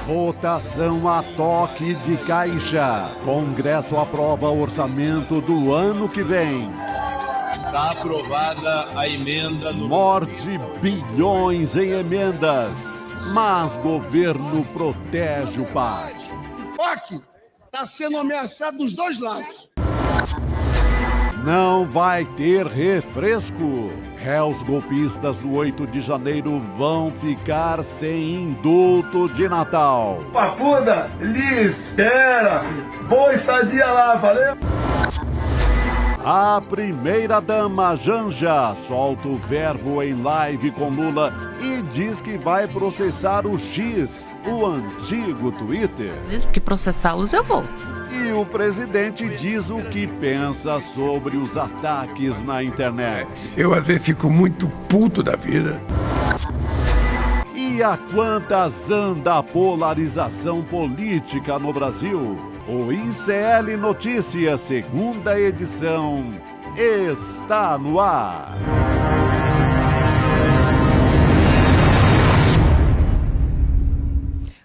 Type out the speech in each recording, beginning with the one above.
Votação a toque de caixa. Congresso aprova orçamento do ano que vem. Está aprovada a emenda no... Morde bilhões em emendas, mas governo protege o pai. PAC está sendo ameaçado dos dois lados. Não vai ter refresco. Réus golpistas do 8 de janeiro vão ficar sem indulto de Natal. Papuda, lhe espera. Boa estadia lá, valeu? A primeira-dama Janja solta o verbo em live com Lula e diz que vai processar o X, o antigo Twitter. Mesmo que processá-los eu vou. E o presidente diz o que pensa sobre os ataques na internet. Eu às vezes fico muito puto da vida. E a quantas anda a polarização política no Brasil? O ICL Notícias, segunda edição, está no ar.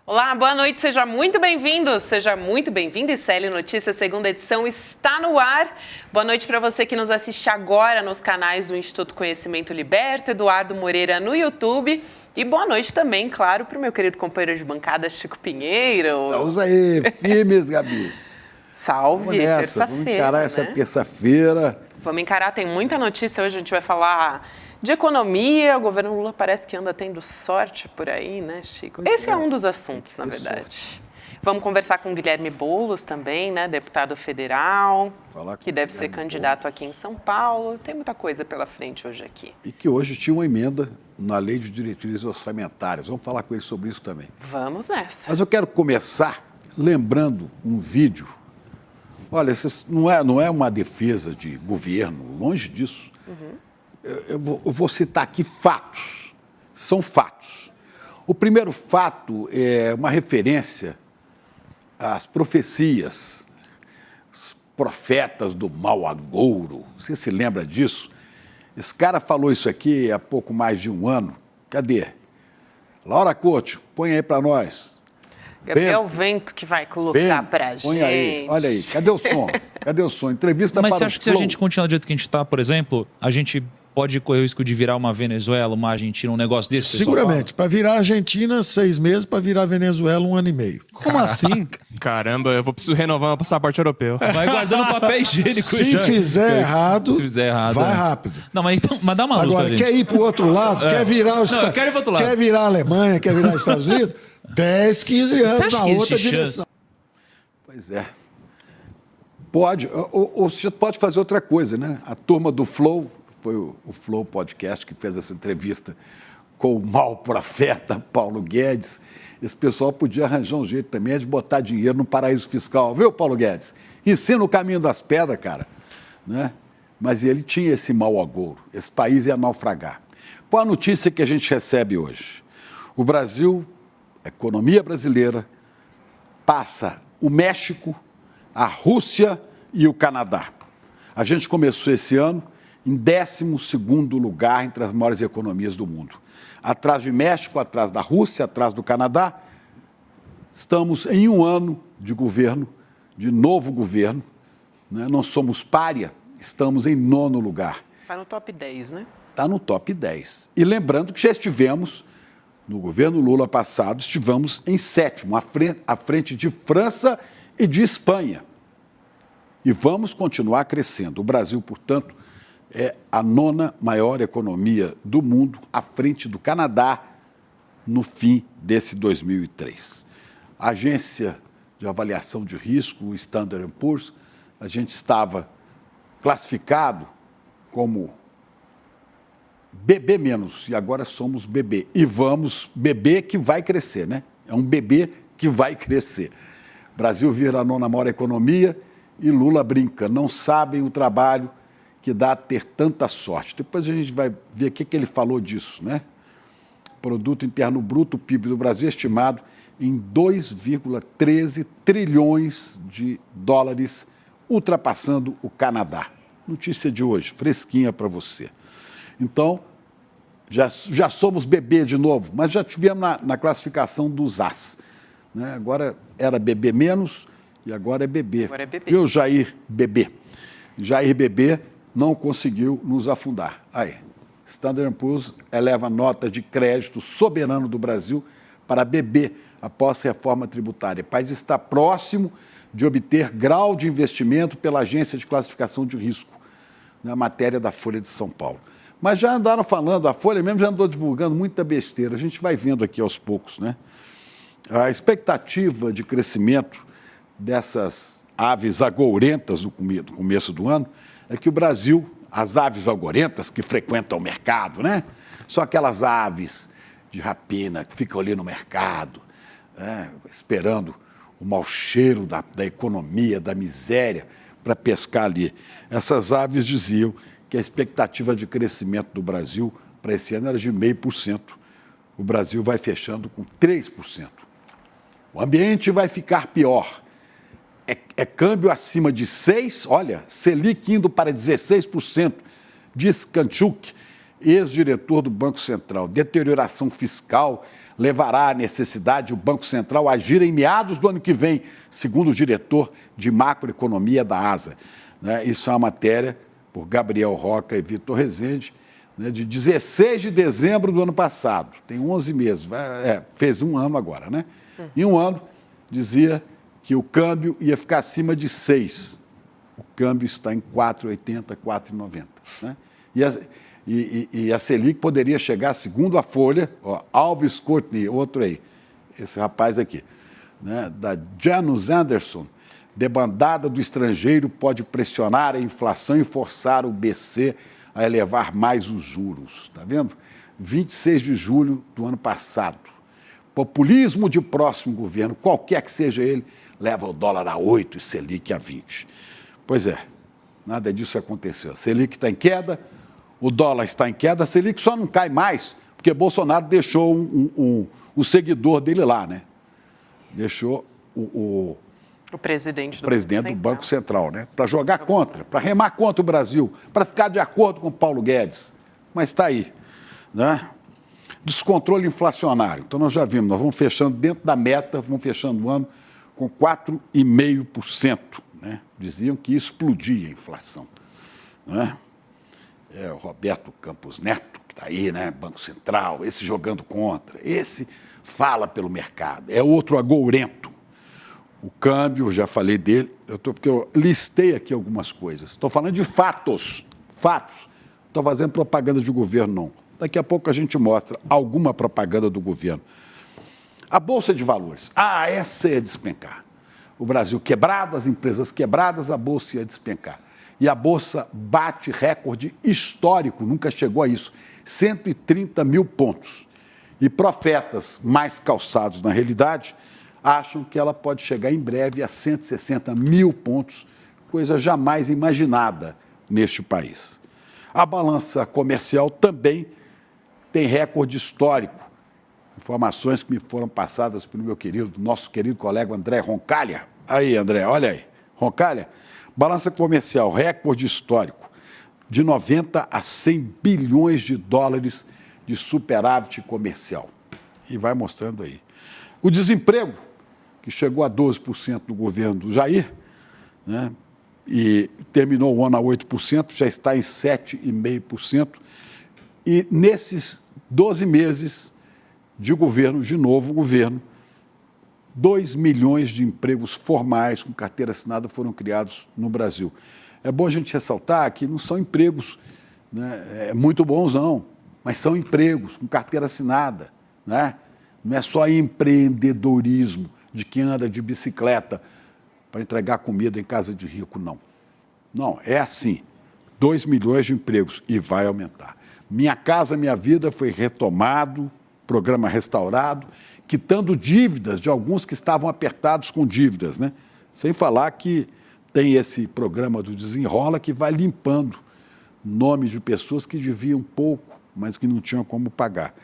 Olá, boa noite, seja muito bem-vindo, seja muito bem-vindo. ICL Notícias, segunda edição, está no ar. Boa noite para você que nos assiste agora nos canais do Instituto Conhecimento Liberta, Eduardo Moreira no YouTube. E boa noite também, claro, para o meu querido companheiro de bancada, Chico Pinheiro. Estamos aí, firmes, Gabi. Salve, terça-feira. Vamos encarar essa terça-feira. Vamos encarar, tem muita notícia hoje, a gente vai falar de economia. O governo Lula parece que anda tendo sorte por aí, né, Chico? Esse é um dos assuntos, na verdade. Vamos conversar com o Guilherme Boulos também, né, deputado federal, que deve ser candidato aqui em São Paulo. Tem muita coisa pela frente hoje aqui. E que hoje tinha uma emenda na Lei de Diretrizes Orçamentárias. Vamos falar com ele sobre isso também. Vamos nessa. Mas eu quero começar lembrando um vídeo. Olha, não é uma defesa de governo, longe disso. Eu vou citar aqui fatos. São fatos. O primeiro fato é uma referência às profecias, os profetas do mau agouro. Você se lembra disso? Esse cara falou isso aqui há pouco mais de um ano. Cadê? Laura Couto, põe aí para nós. Gabriel Vento que vai colocar pra gente. Põe aí, olha aí. Cadê o som? Cadê o som? Entrevista Mas para você acha que Flow. se a gente continuar do jeito que a gente está, por exemplo, a gente pode correr o risco de virar uma Venezuela, uma Argentina, um negócio desse? Seguramente. Para virar a Argentina, 6 meses. Para virar a Venezuela, 1 ano e meio. Como assim? Caramba, eu preciso renovar meu passaporte europeu. Vai guardando papel higiênico. Se fizer errado, vai rápido. Não, mas dá uma luz Agora, pra gente. quer ir para o outro lado? Quer virar os Não, eu quero ir pro outro lado. Quer virar a Alemanha? Quer virar os Estados Unidos? 10, 15 anos Você acha na que outra existe direção. Pois é. Pode. Ou você pode fazer outra coisa, né? A turma do Flow, foi o Flow Podcast que fez essa entrevista com o mau profeta Paulo Guedes. Esse pessoal podia arranjar um jeito também de botar dinheiro no paraíso fiscal. Viu, Paulo Guedes? Ensina o caminho das pedras, cara. Né? Mas ele tinha esse mau agouro. Esse país ia naufragar. Qual a notícia que a gente recebe hoje? O Brasil, a economia brasileira, passa o México, a Rússia e o Canadá. A gente começou esse ano em 12º lugar entre as maiores economias do mundo. Atrás de México, atrás da Rússia, atrás do Canadá. Estamos em um ano de governo, de novo governo. Né? Não somos pária, estamos em 9º lugar. Está no top 10, né? Está no top 10. E lembrando que já estivemos, no governo Lula passado, estivemos em 7º, à frente de França e de Espanha. E vamos continuar crescendo. O Brasil, portanto, é a 9ª maior economia do mundo, à frente do Canadá, no fim desse 2003. A agência de avaliação de risco, o Standard & Poor's, a gente estava classificado como BB menos, e agora somos BB. E vamos, BB que vai crescer, né? É um bebê que vai crescer. Brasil vira a 9ª maior economia e Lula brinca. Não sabem o trabalho que dá a ter tanta sorte. Depois a gente vai ver o que ele falou disso, né? Produto Interno Bruto, PIB do Brasil, estimado em 2,13 trilhões de dólares, ultrapassando o Canadá. Notícia de hoje, fresquinha para você. Então, já somos bebê de novo, mas já tivemos na classificação dos As. né? Agora era bebê menos e agora é bebê. Agora é bebê. E o Jair Bebê? Jair Bebê não conseguiu nos afundar. Aí, Standard & Poor's eleva a nota de crédito soberano do Brasil para BB após reforma tributária. O país está próximo de obter grau de investimento pela Agência de Classificação de Risco, na matéria da Folha de São Paulo. Mas já andaram falando, a Folha mesmo já andou divulgando muita besteira, a gente vai vendo aqui aos poucos, né? A expectativa de crescimento dessas aves agourentas no começo do ano é que o Brasil, as aves agourentas que frequentam o mercado, né? São aquelas aves de rapina que ficam ali no mercado, né? Esperando o mau cheiro da economia, da miséria, para pescar ali. Essas aves diziam que a expectativa de crescimento do Brasil para esse ano era de 0,5%. O Brasil vai fechando com 3%. O ambiente vai ficar pior. É câmbio acima de 6%, olha, Selic indo para 16%, diz Kanchuk, ex-diretor do Banco Central. Deterioração fiscal levará à necessidade do Banco Central agir em meados do ano que vem, segundo o diretor de macroeconomia da ASA. Isso é uma matéria por Gabriel Roca e Vitor Rezende, de 16 de dezembro do ano passado. Tem 11 meses, fez um ano agora, né? Em um ano, dizia que o câmbio ia ficar acima de 6. O câmbio está em 4,80, 4,90. Né? E a Selic poderia chegar, segundo a Folha, Alves Courtney, outro aí, esse rapaz aqui, né, da Janus Anderson, debandada do estrangeiro pode pressionar a inflação e forçar o BC a elevar mais os juros. Está vendo? 26 de julho do ano passado. Populismo de próximo governo, qualquer que seja ele, leva o dólar a 8 e Selic a 20. Pois é, nada disso aconteceu. A Selic está em queda, o dólar está em queda, a Selic só não cai mais porque Bolsonaro deixou o seguidor dele lá, né? Deixou o presidente do Banco Central, né? Para jogar contra, para remar contra o Brasil, para ficar de acordo com o Paulo Guedes. Mas está aí, né? Descontrole inflacionário. Então, nós já vimos, nós vamos fechando dentro da meta, vamos fechando o ano com 4,5%. Né? Diziam que ia explodir a inflação. Né? O Roberto Campos Neto, que está aí, né? Banco Central, esse jogando contra, esse fala pelo mercado, é outro agourento. O câmbio, já falei dele, porque eu listei aqui algumas coisas. Estou falando de fatos. Fatos. Não estou fazendo propaganda de governo, não. Daqui a pouco a gente mostra alguma propaganda do governo. A Bolsa de Valores. Essa ia despencar. O Brasil quebrado, as empresas quebradas, a Bolsa ia despencar. E a Bolsa bate recorde histórico, nunca chegou a isso. 130 mil pontos. E profetas mais calçados na realidade acham que ela pode chegar em breve a 160 mil pontos, coisa jamais imaginada neste país. A balança comercial também tem recorde histórico. Informações que me foram passadas pelo nosso querido colega André Roncalha. Aí, André, olha aí. Roncalha, balança comercial, recorde histórico, de 90 a 100 bilhões de dólares de superávit comercial. E vai mostrando aí. O desemprego, que chegou a 12% no governo do Jair, né, e terminou o ano a 8%, já está em 7,5%. E nesses 12 meses de governo, de novo governo, 2 milhões de empregos formais com carteira assinada foram criados no Brasil. É bom a gente ressaltar que não são empregos, né, muito bons, não, mas são empregos com carteira assinada. Né? Não é só empreendedorismo de quem anda de bicicleta para entregar comida em casa de rico, não. Não, é assim, 2 milhões de empregos e vai aumentar. Minha Casa Minha Vida foi retomado, programa restaurado, quitando dívidas de alguns que estavam apertados com dívidas, né? Sem falar que tem esse programa do Desenrola que vai limpando nomes de pessoas que deviam pouco, mas que não tinham como pagar.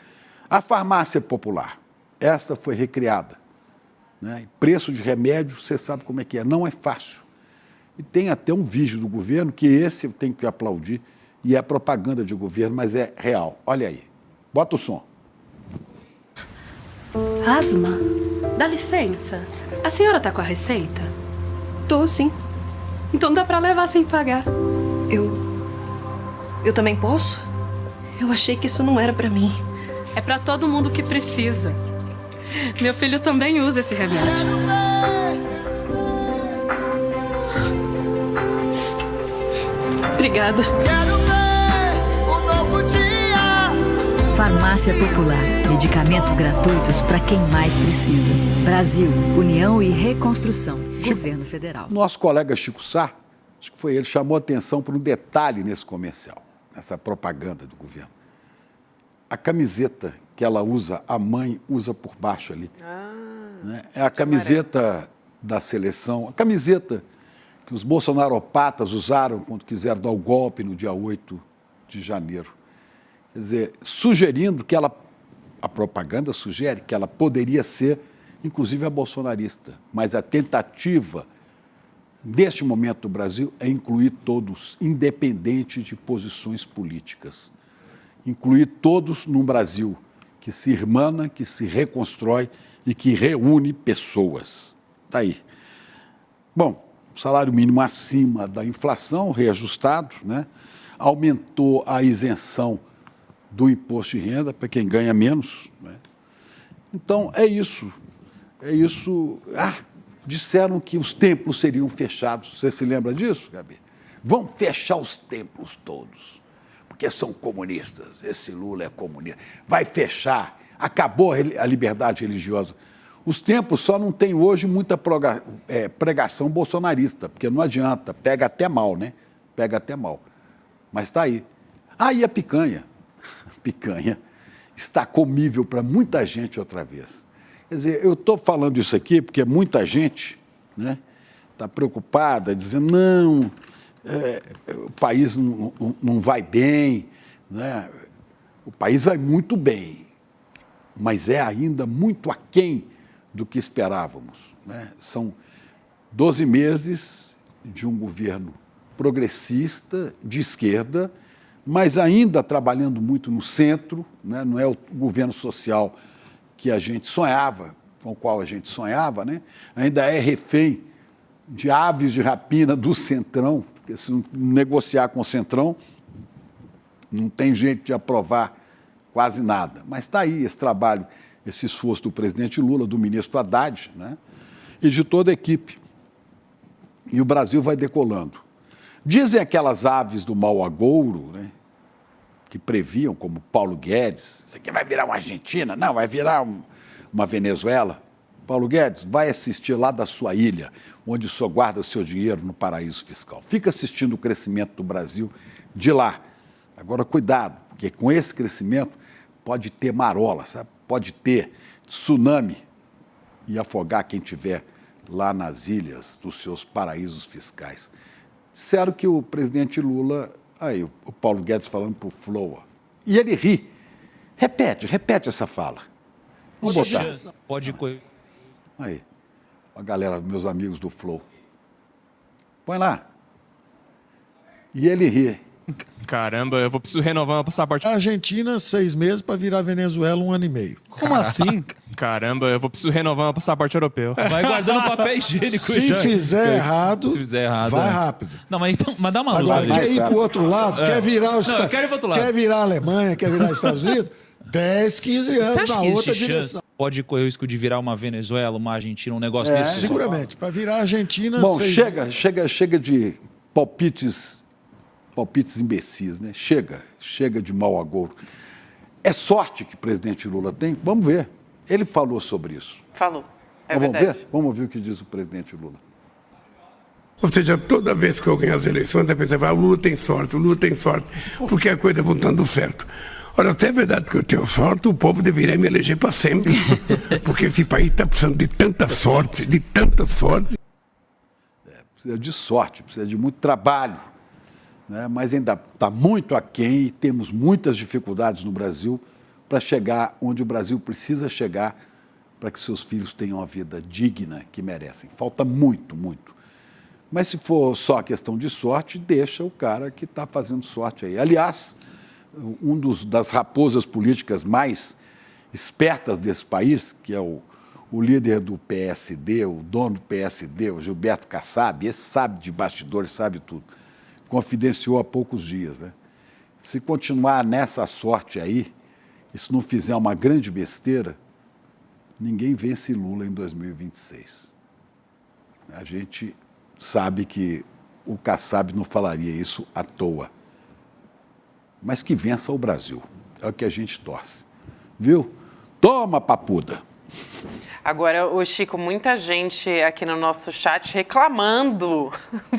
A farmácia popular, esta foi recriada. Né? Preço de remédio, você sabe como é que é, não é fácil. E tem até um vídeo do governo, que esse eu tenho que aplaudir, e é propaganda de governo, mas é real. Olha aí, bota o som. Asma? Dá licença. A senhora tá com a receita? Tô, sim. Então dá pra levar sem pagar. Eu também posso? Eu achei que isso não era pra mim. É pra todo mundo que precisa. Meu filho também usa esse remédio. Obrigada. Farmácia Popular. Medicamentos gratuitos para quem mais precisa. Brasil, União e Reconstrução. Governo Federal. Nosso colega Chico Sá, acho que foi ele, chamou atenção para um detalhe nesse comercial, nessa propaganda do governo. A camiseta que ela usa, a mãe usa por baixo ali. Né? É a camiseta da seleção, a camiseta que os bolsonaropatas usaram quando quiseram dar o golpe no dia 8 de janeiro. Quer dizer, sugerindo que ela, a propaganda sugere que ela poderia ser, inclusive, a bolsonarista. Mas a tentativa, neste momento do Brasil, é incluir todos, independente de posições políticas. Incluir todos num Brasil que se irmana, que se reconstrói e que reúne pessoas. Está aí. Bom, salário mínimo acima da inflação, reajustado, né? Aumentou a isenção do imposto de renda para quem ganha menos. Né? Então, é isso. É isso. Disseram que os templos seriam fechados. Você se lembra disso, Gabi? Vão fechar os templos todos, porque são comunistas. Esse Lula é comunista. Vai fechar. Acabou a liberdade religiosa. Os templos só não têm hoje muita pregação bolsonarista, porque não adianta, pega até mal, né? Pega até mal. Mas está aí. E a picanha? Picanha está comível para muita gente outra vez. Quer dizer, eu estou falando isso aqui porque muita gente, né, está preocupada, dizendo, não, o país não vai bem, né? O país vai muito bem, mas é ainda muito aquém do que esperávamos. Né? São 12 meses de um governo progressista, de esquerda, mas ainda trabalhando muito no centro, né? Não é o governo social que a gente sonhava, com o qual a gente sonhava, né? Ainda é refém de aves de rapina do Centrão, porque se não negociar com o Centrão, não tem jeito de aprovar quase nada. Mas está aí esse trabalho, esse esforço do presidente Lula, do ministro Haddad, né? E de toda a equipe. E o Brasil vai decolando. Dizem aquelas aves do mau agouro, né, que previam, como Paulo Guedes, isso aqui vai virar uma Argentina? Não, vai virar uma Venezuela. Paulo Guedes, vai assistir lá da sua ilha, onde o senhor guarda seu dinheiro no paraíso fiscal. Fica assistindo o crescimento do Brasil de lá. Agora, cuidado, porque com esse crescimento pode ter marola, sabe? Pode ter tsunami e afogar quem tiver lá nas ilhas dos seus paraísos fiscais. Disseram que o presidente Lula, aí o Paulo Guedes falando para o Flow, e ele ri. Repete essa fala. Vamos botar. Pode... Aí, a galera, meus amigos do Flow. Põe lá. E ele ri. Caramba, eu vou precisar renovar meu passaporte. A Argentina, 6 meses para virar Venezuela, 1 ano e meio. Como assim? Caramba, eu vou precisar renovar meu passaporte europeu. Vai guardando papel higiênico. Se fizer errado, vai rápido. Não, mas dá uma luz. Agora, quer ir para o outro lado? Quer virar os Não, eu quero ir pro outro lado. Quer virar a Alemanha? Quer virar os Estados Unidos? 10, 15 anos Você acha na que outra existe direção. Pode correr o risco de virar uma Venezuela, uma Argentina, um negócio desse? Seguramente. Para virar a Argentina... Bom, chega de palpites imbecis, né? Chega de mau agouro. É sorte que o presidente Lula tem? Vamos ver. Ele falou sobre isso. Falou. Vamos ver? Vamos ver o que diz o presidente Lula. Ou seja, toda vez que eu ganho as eleições, a pessoa fala, o Lula tem sorte, porque a coisa vão dando certo. Ora, se é verdade que eu tenho sorte, o povo deveria me eleger para sempre. Porque esse país está precisando de tanta sorte, Precisa de sorte, precisa de muito trabalho. Né? Mas ainda está muito aquém e temos muitas dificuldades no Brasil para chegar onde o Brasil precisa chegar para que seus filhos tenham a vida digna que merecem. Falta muito, muito. Mas se for só questão de sorte, deixa o cara que está fazendo sorte aí. Aliás, das raposas políticas mais espertas desse país, que é o o líder do PSD, o dono do PSD, o Gilberto Kassab, esse sabe de bastidores, sabe tudo, confidenciou há poucos dias, né? Se continuar nessa sorte aí, e se não fizer uma grande besteira, ninguém vence Lula em 2026. A gente sabe que o Kassab não falaria isso à toa. Mas que vença o Brasil. É o que a gente torce. Viu? Toma, papuda! Agora, ô Chico, muita gente aqui no nosso chat reclamando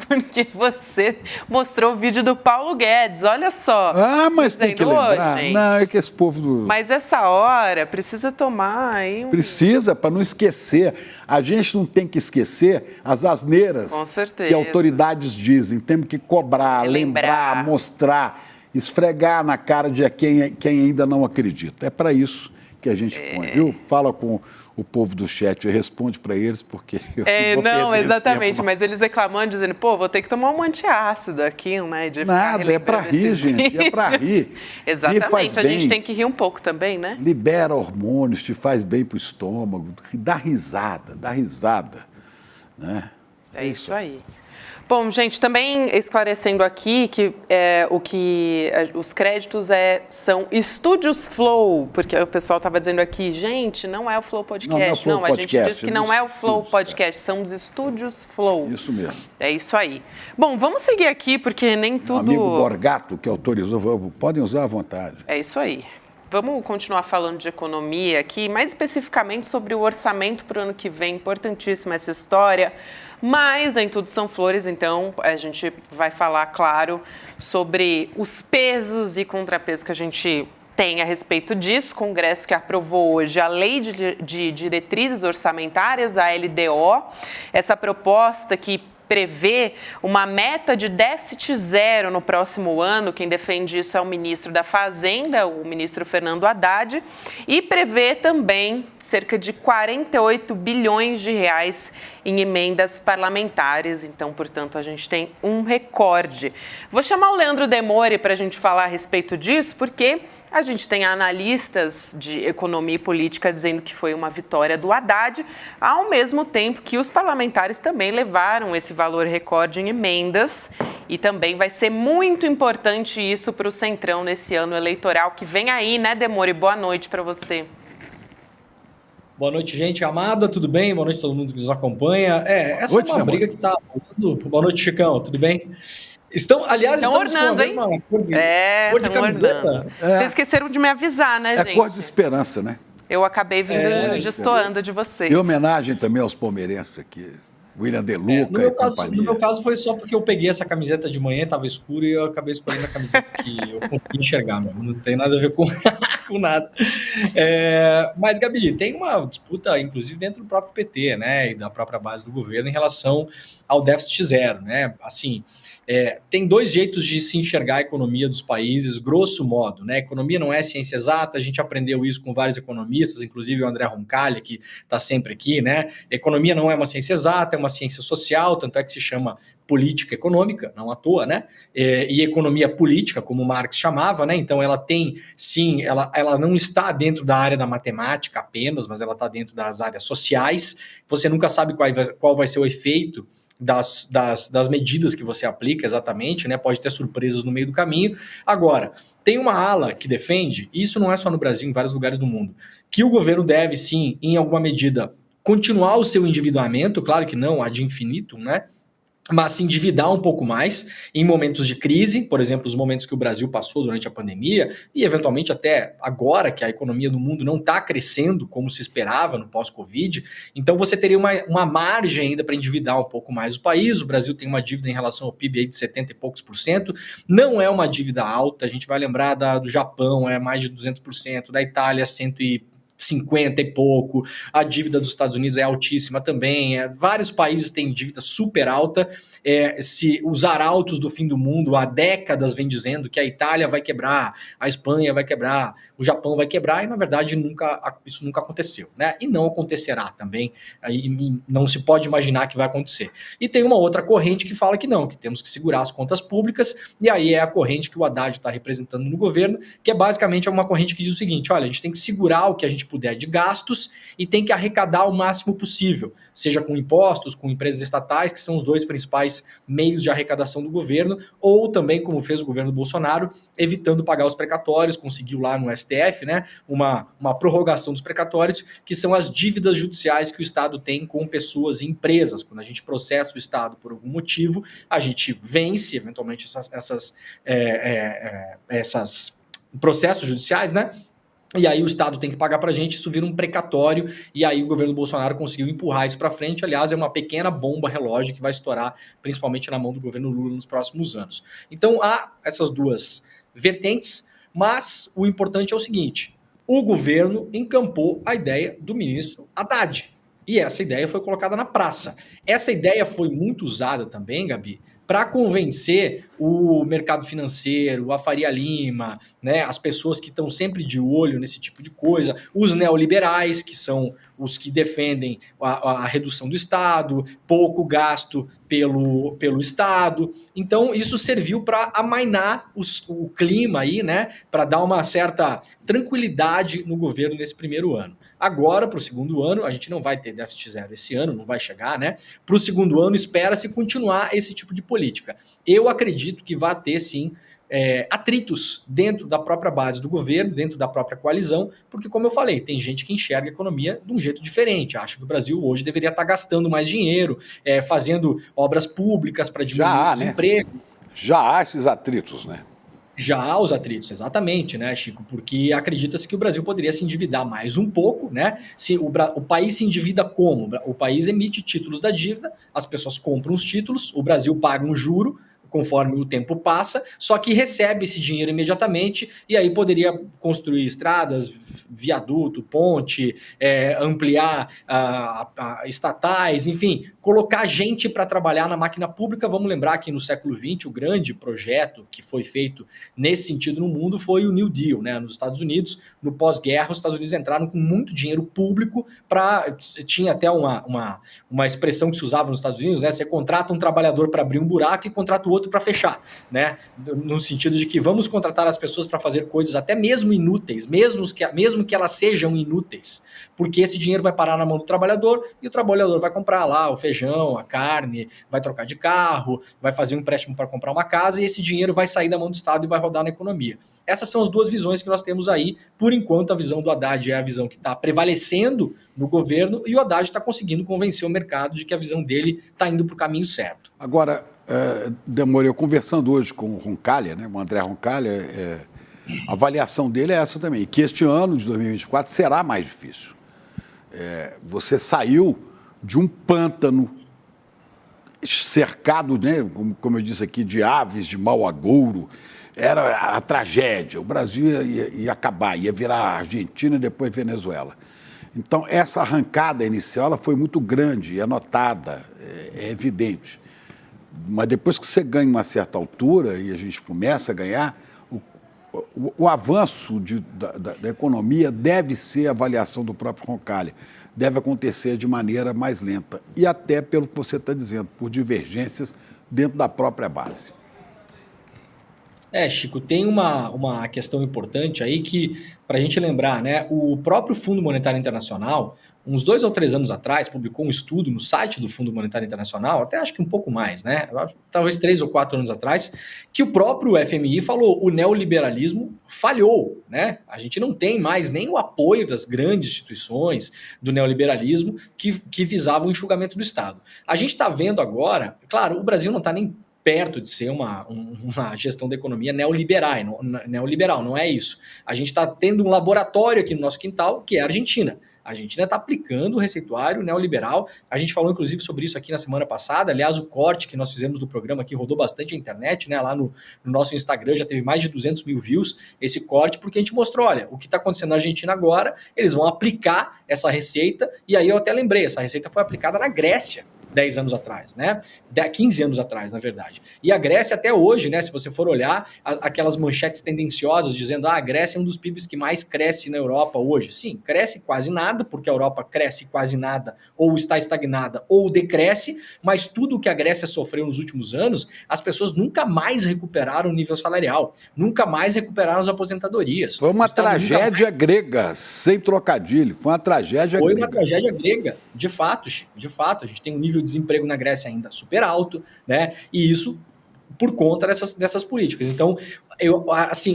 porque você mostrou o vídeo do Paulo Guedes, olha só. Ah, mas tem que lembrar. Gente. Não, é que esse povo... Mas essa hora precisa tomar aí Precisa, para não esquecer. A gente não tem que esquecer as asneiras Com certeza. que autoridades dizem. Temos que cobrar, lembrar, mostrar, esfregar na cara de quem ainda não acredita. É para isso que a gente põe, viu? Fala com o povo do chat e responde para eles, porque eu vou não, perder exatamente, esse tempo. mas eles reclamando, dizendo, pô, vou ter que tomar um antiácido aqui, né? De Nada, é para rir, gente, é para rir. Exatamente, a gente tem que rir um pouco também, né? Libera hormônios, te faz bem para o estômago, dá risada, né? É isso aí. Bom, gente, também esclarecendo aqui que os créditos são Estúdios Flow, porque o pessoal estava dizendo aqui, gente, não é o Flow Podcast. Não, a gente disse que não é o Flow Podcast, são os Estúdios Flow. Isso mesmo. É isso aí. Bom, vamos seguir aqui, porque nem tudo... O amigo Borgato, que autorizou, podem usar à vontade. É isso aí. Vamos continuar falando de economia aqui, mais especificamente sobre o orçamento para o ano que vem, importantíssima essa história. Mas nem tudo são flores, então a gente vai falar, claro, sobre os pesos e contrapesos que a gente tem a respeito disso. O Congresso que aprovou hoje a Lei de Diretrizes Orçamentárias, a LDO, essa proposta que prevê uma meta de déficit zero no próximo ano. Quem defende isso é o ministro da Fazenda, o ministro Fernando Haddad, e prevê também cerca de 48 bilhões de reais em emendas parlamentares. Então, portanto, a gente tem um recorde. Vou chamar o Leandro Demore para a gente falar a respeito disso, porque a gente tem analistas de economia e política dizendo que foi uma vitória do Haddad, ao mesmo tempo que os parlamentares também levaram esse valor recorde em emendas. E também vai ser muito importante isso para o Centrão nesse ano eleitoral que vem aí, né, Demore? Boa noite para você. Boa noite, gente amada, tudo bem? Boa noite a todo mundo que nos acompanha. Essa é uma briga que está... Boa noite, Chicão, tudo bem? Aliás, estamos ornando, com a mesma cor de camiseta. Vocês esqueceram de me avisar, né, gente? É cor de esperança, né? Eu acabei vindo destoando de vocês. E homenagem também aos palmeirenses aqui, William De Luca e companhia. No meu caso foi só porque eu peguei essa camiseta de manhã, estava escuro e eu acabei escolhendo a camiseta que eu consegui enxergar, mesmo. Não tem nada a ver com nada. Mas, Gabi, tem uma disputa, inclusive, dentro do próprio PT, né, e da própria base do governo em relação ao déficit zero, né? Assim, tem dois jeitos de se enxergar a economia dos países, grosso modo, né? Economia não é ciência exata, a gente aprendeu isso com vários economistas, inclusive o André Roncalli, que está sempre aqui, né? Economia não é uma ciência exata, é uma ciência social, tanto é que se chama política econômica, não à toa, né? E economia política, como Marx chamava, né? Então ela tem, sim, ela não está dentro da área da matemática apenas, mas ela está dentro das áreas sociais. Você nunca sabe qual vai ser o efeito das medidas que você aplica exatamente, né? Pode ter surpresas no meio do caminho. Agora, tem uma ala que defende, e isso não é só no Brasil, em vários lugares do mundo, que o governo deve, sim, em alguma medida, continuar o seu endividamento, claro que não ad infinitum, né? Mas se endividar um pouco mais em momentos de crise, por exemplo, os momentos que o Brasil passou durante a pandemia e eventualmente até agora que a economia do mundo não está crescendo como se esperava no pós-Covid, então você teria uma margem ainda para endividar um pouco mais o país. O Brasil tem uma dívida em relação ao PIB aí de 70 e poucos %, não é uma dívida alta, a gente vai lembrar do Japão, é mais de 200%, da Itália 150 e pouco, a dívida dos Estados Unidos é altíssima também, vários países têm dívida super alta, se os arautos do fim do mundo há décadas vem dizendo que a Itália vai quebrar, a Espanha vai quebrar, o Japão vai quebrar, e na verdade isso nunca aconteceu, né? E não acontecerá também, e não se pode imaginar que vai acontecer. E tem uma outra corrente que fala que não, que temos que segurar as contas públicas, e aí é a corrente que o Haddad está representando no governo, que é basicamente uma corrente que diz o seguinte: olha, a gente tem que segurar o que a gente puder de gastos e tem que arrecadar o máximo possível, seja com impostos, com empresas estatais, que são os dois principais meios de arrecadação do governo, ou também, como fez o governo Bolsonaro, evitando pagar os precatórios, conseguiu lá no STF, né, uma prorrogação dos precatórios, que são as dívidas judiciais que o Estado tem com pessoas e empresas. Quando a gente processa o Estado por algum motivo, a gente vence, eventualmente, essas processos judiciais, né? E aí o Estado tem que pagar pra gente, isso vira um precatório, e aí o governo Bolsonaro conseguiu empurrar isso pra frente. Aliás, é uma pequena bomba relógio que vai estourar, principalmente na mão do governo Lula nos próximos anos. Então há essas duas vertentes, mas o importante é o seguinte: o governo encampou a ideia do ministro Haddad, e essa ideia foi colocada na praça. Essa ideia foi muito usada também, Gabi, para convencer o mercado financeiro, a Faria Lima, né, as pessoas que estão sempre de olho nesse tipo de coisa, os neoliberais, que são os que defendem a redução do Estado, pouco gasto pelo Estado. Então, isso serviu para amainar o clima aí, né, para dar uma certa tranquilidade no governo nesse primeiro ano. Agora, para o segundo ano, a gente não vai ter déficit zero esse ano, não vai chegar, né? Para o segundo ano, espera-se continuar esse tipo de política. Eu acredito que vai ter, sim, atritos dentro da própria base do governo, dentro da própria coalizão, porque, como eu falei, tem gente que enxerga a economia de um jeito diferente, acha que o Brasil hoje deveria estar gastando mais dinheiro, fazendo obras públicas para diminuir o desemprego. Né? Já há esses atritos, né? Já há os atritos, exatamente, né, Chico? Porque acredita-se que o Brasil poderia se endividar mais um pouco, né? Se o país se endivida como? O país emite títulos da dívida, as pessoas compram os títulos, o Brasil paga um juro conforme o tempo passa, só que recebe esse dinheiro imediatamente e aí poderia construir estradas, viaduto, ponte, ampliar estatais, enfim, colocar gente para trabalhar na máquina pública. Vamos lembrar que no século XX o grande projeto que foi feito nesse sentido no mundo foi o New Deal, né? Nos Estados Unidos, no pós-guerra, os Estados Unidos entraram com muito dinheiro público tinha até uma expressão que se usava nos Estados Unidos, né? Você contrata um trabalhador para abrir um buraco e contrata o outro para fechar, né? No sentido de que vamos contratar as pessoas para fazer coisas até mesmo inúteis, mesmo que elas sejam inúteis, porque esse dinheiro vai parar na mão do trabalhador e o trabalhador vai comprar lá o feijão, a carne, vai trocar de carro, vai fazer um empréstimo para comprar uma casa e esse dinheiro vai sair da mão do Estado e vai rodar na economia. Essas são as duas visões que nós temos aí. Por enquanto, a visão do Haddad é a visão que está prevalecendo no governo e o Haddad está conseguindo convencer o mercado de que a visão dele está indo para o caminho certo. Agora, Demore, eu conversando hoje com o Roncalha, né, o André Roncalha, a avaliação dele é essa também, que este ano de 2024 será mais difícil. Você saiu de um pântano cercado, né, como eu disse aqui, de aves, de mau agouro, era a tragédia, o Brasil ia acabar, ia virar Argentina e depois Venezuela. Então, essa arrancada inicial ela foi muito grande, é notada, é evidente. Mas depois que você ganha uma certa altura e a gente começa a ganhar, o avanço da economia deve ser a avaliação do próprio Roncalha, deve acontecer de maneira mais lenta e até pelo que você está dizendo, por divergências dentro da própria base. Chico, tem uma questão importante aí que, para a gente lembrar, né, o próprio Fundo Monetário Internacional, uns 2 ou 3 anos atrás, publicou um estudo no site do Fundo Monetário Internacional, até acho que um pouco mais, né, talvez 3 ou 4 anos atrás, que o próprio FMI falou, o neoliberalismo falhou, né, a gente não tem mais nem o apoio das grandes instituições do neoliberalismo que visavam o enxugamento do Estado. A gente está vendo agora, claro, o Brasil não está nem perto de ser uma gestão da economia neoliberal, não é isso. A gente está tendo um laboratório aqui no nosso quintal, que é a Argentina. A Argentina está aplicando o receituário neoliberal. A gente falou, inclusive, sobre isso aqui na semana passada. Aliás, o corte que nós fizemos do programa aqui rodou bastante a internet, né? Lá no nosso Instagram já teve mais de 200 mil views esse corte, porque a gente mostrou, olha, o que está acontecendo na Argentina agora, eles vão aplicar essa receita, e aí eu até lembrei, essa receita foi aplicada na Grécia. 10 anos atrás, né? 15 anos atrás, na verdade. E a Grécia até hoje, né? Se você for olhar aquelas manchetes tendenciosas dizendo a Grécia é um dos PIBs que mais cresce na Europa hoje. Sim, cresce quase nada, porque a Europa cresce quase nada, ou está estagnada, ou decresce, mas tudo o que a Grécia sofreu nos últimos anos, as pessoas nunca mais recuperaram o nível salarial, nunca mais recuperaram as aposentadorias. Foi uma tragédia grega, sem trocadilho. Foi uma tragédia grega. Foi uma tragédia grega, de fato, Chico, de fato. A gente tem um nível de desemprego na Grécia ainda super alto, né? E isso por conta dessas políticas. Então,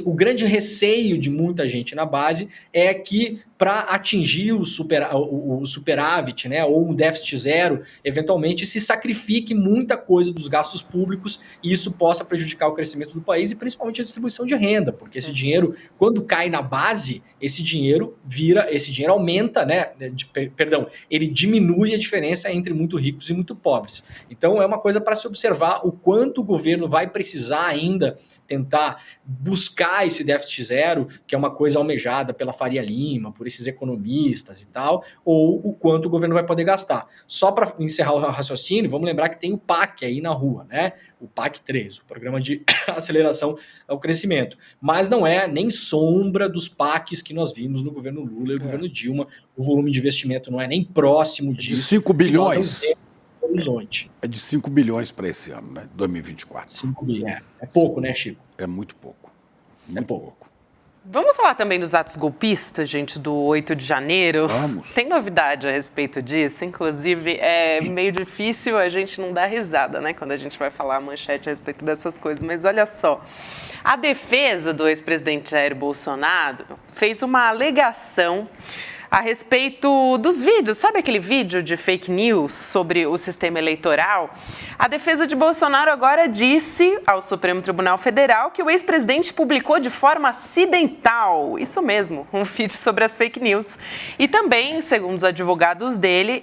o grande receio de muita gente na base é que para atingir o superávit, né, ou um déficit zero, eventualmente se sacrifique muita coisa dos gastos públicos e isso possa prejudicar o crescimento do país e principalmente a distribuição de renda, porque esse dinheiro, quando cai na base, esse dinheiro aumenta, né, ele diminui a diferença entre muito ricos e muito pobres. Então é uma coisa para se observar o quanto o governo vai precisar ainda tentar buscar esse déficit zero, que é uma coisa almejada pela Faria Lima, por esses economistas e tal, ou o quanto o governo vai poder gastar. Só para encerrar o raciocínio, vamos lembrar que tem o PAC aí na rua, né? O PAC 3, o Programa de Aceleração ao Crescimento. Mas não é nem sombra dos PACs que nós vimos no governo Lula e no governo Dilma. O volume de investimento não é nem próximo disso. De 5 bilhões. Horizonte. É de 5 bilhões para esse ano, né? 2024. 5 bilhões. É pouco, né, Chico? É muito pouco. Muito pouco. Vamos falar também dos atos golpistas, gente, do 8 de janeiro? Vamos. Tem novidade a respeito disso? Inclusive, é meio difícil a gente não dar risada, né? Quando a gente vai falar a manchete a respeito dessas coisas. Mas olha só, a defesa do ex-presidente Jair Bolsonaro fez uma alegação a respeito dos vídeos. Sabe aquele vídeo de fake news sobre o sistema eleitoral? A defesa de Bolsonaro agora disse ao Supremo Tribunal Federal que o ex-presidente publicou de forma acidental, isso mesmo, um vídeo sobre as fake news. E também, segundo os advogados dele,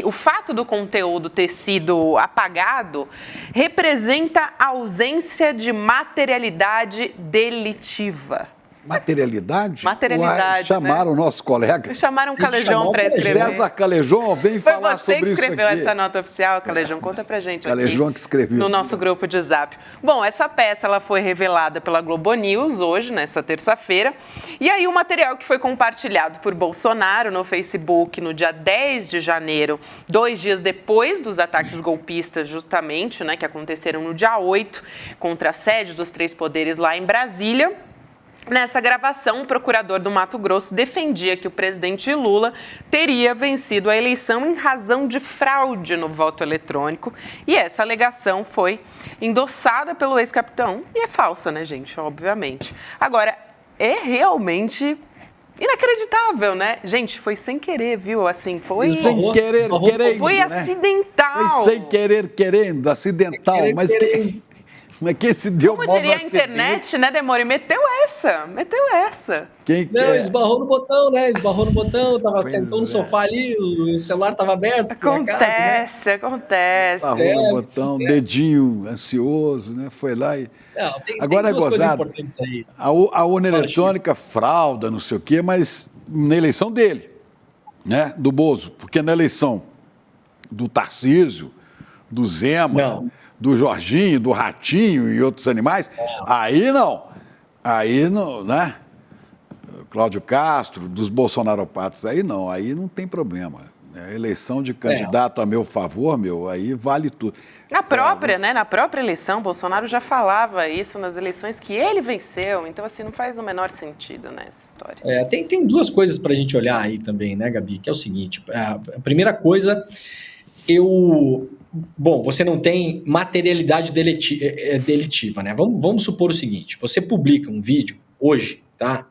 o fato do conteúdo ter sido apagado representa ausência de materialidade delitiva. Materialidade? Materialidade, Uai, chamaram o nosso colega. Chamaram o Calejão para escrever. César Calejão, vem falar sobre isso aqui. Foi você que escreveu essa nota oficial, Calejão? Conta pra gente Calejão aqui que escreveu. No nosso grupo de Zap. Bom, essa peça ela foi revelada pela Globo News hoje, nessa terça-feira. E aí o material que foi compartilhado por Bolsonaro no Facebook no dia 10 de janeiro, 2 dias depois dos ataques golpistas, justamente, né, que aconteceram no dia 8, contra a sede dos 3 poderes lá em Brasília. Nessa gravação, o procurador do Mato Grosso defendia que o presidente Lula teria vencido a eleição em razão de fraude no voto eletrônico. E essa alegação foi endossada pelo ex-capitão. E é falsa, né, gente? Obviamente. Agora, é realmente inacreditável, né? Gente, foi sem querer, viu? Assim, foi... Sem querer, querendo, foi Foi acidental. sem querer, querendo, acidental. Sem querer, mas querendo. Mas quem se deu Como mal diria no a internet, né, Demore? Meteu essa. Quem Não, quer? esbarrou no botão, né? Esbarrou no botão, sentou no sofá ali, o celular tava aberto. Acontece. Esbarrou no botão, dedinho ansioso, né? Foi lá e... Não, Agora é gozado. A urna eletrônica frauda, não sei o quê, mas na eleição dele, né? Do Bozo. Porque na eleição do Tarcísio, do Zema, do Jorginho, do Ratinho e outros animais, aí não, né? Cláudio Castro, dos bolsonaropatas, aí não tem problema. A eleição de candidato a meu favor, aí vale tudo. Na própria eleição, Bolsonaro já falava isso nas eleições que ele venceu, então assim, não faz o menor sentido, né, essa história. Tem 2 coisas pra gente olhar aí também, né, Gabi, que é o seguinte, a primeira coisa, Bom, você não tem materialidade delitiva, né? Vamos supor o seguinte, você publica um vídeo hoje, tá?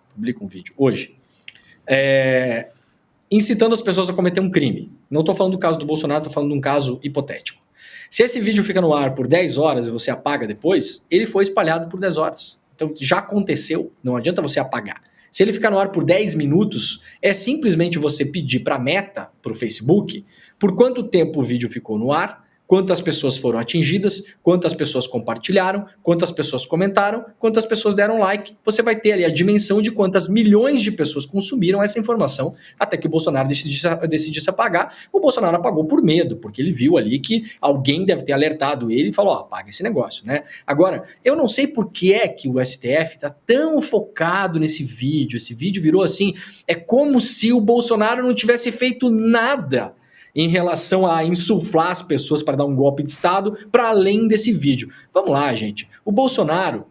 Incitando as pessoas a cometer um crime. Não estou falando do caso do Bolsonaro, estou falando de um caso hipotético. Se esse vídeo fica no ar por 10 horas e você apaga depois, ele foi espalhado por 10 horas. Então, já aconteceu, não adianta você apagar. Se ele ficar no ar por 10 minutos, é simplesmente você pedir para a Meta, para o Facebook, por quanto tempo o vídeo ficou no ar, quantas pessoas foram atingidas, quantas pessoas compartilharam, quantas pessoas comentaram, quantas pessoas deram like. Você vai ter ali a dimensão de quantas milhões de pessoas consumiram essa informação até que o Bolsonaro decidisse apagar. O Bolsonaro apagou por medo, porque ele viu ali que alguém deve ter alertado ele e falou, apaga esse negócio, né? Agora, eu não sei por que é que o STF está tão focado nesse vídeo. Esse vídeo virou assim, é como se o Bolsonaro não tivesse feito nada em relação a insuflar as pessoas para dar um golpe de Estado, para além desse vídeo. Vamos lá, gente. O Bolsonaro,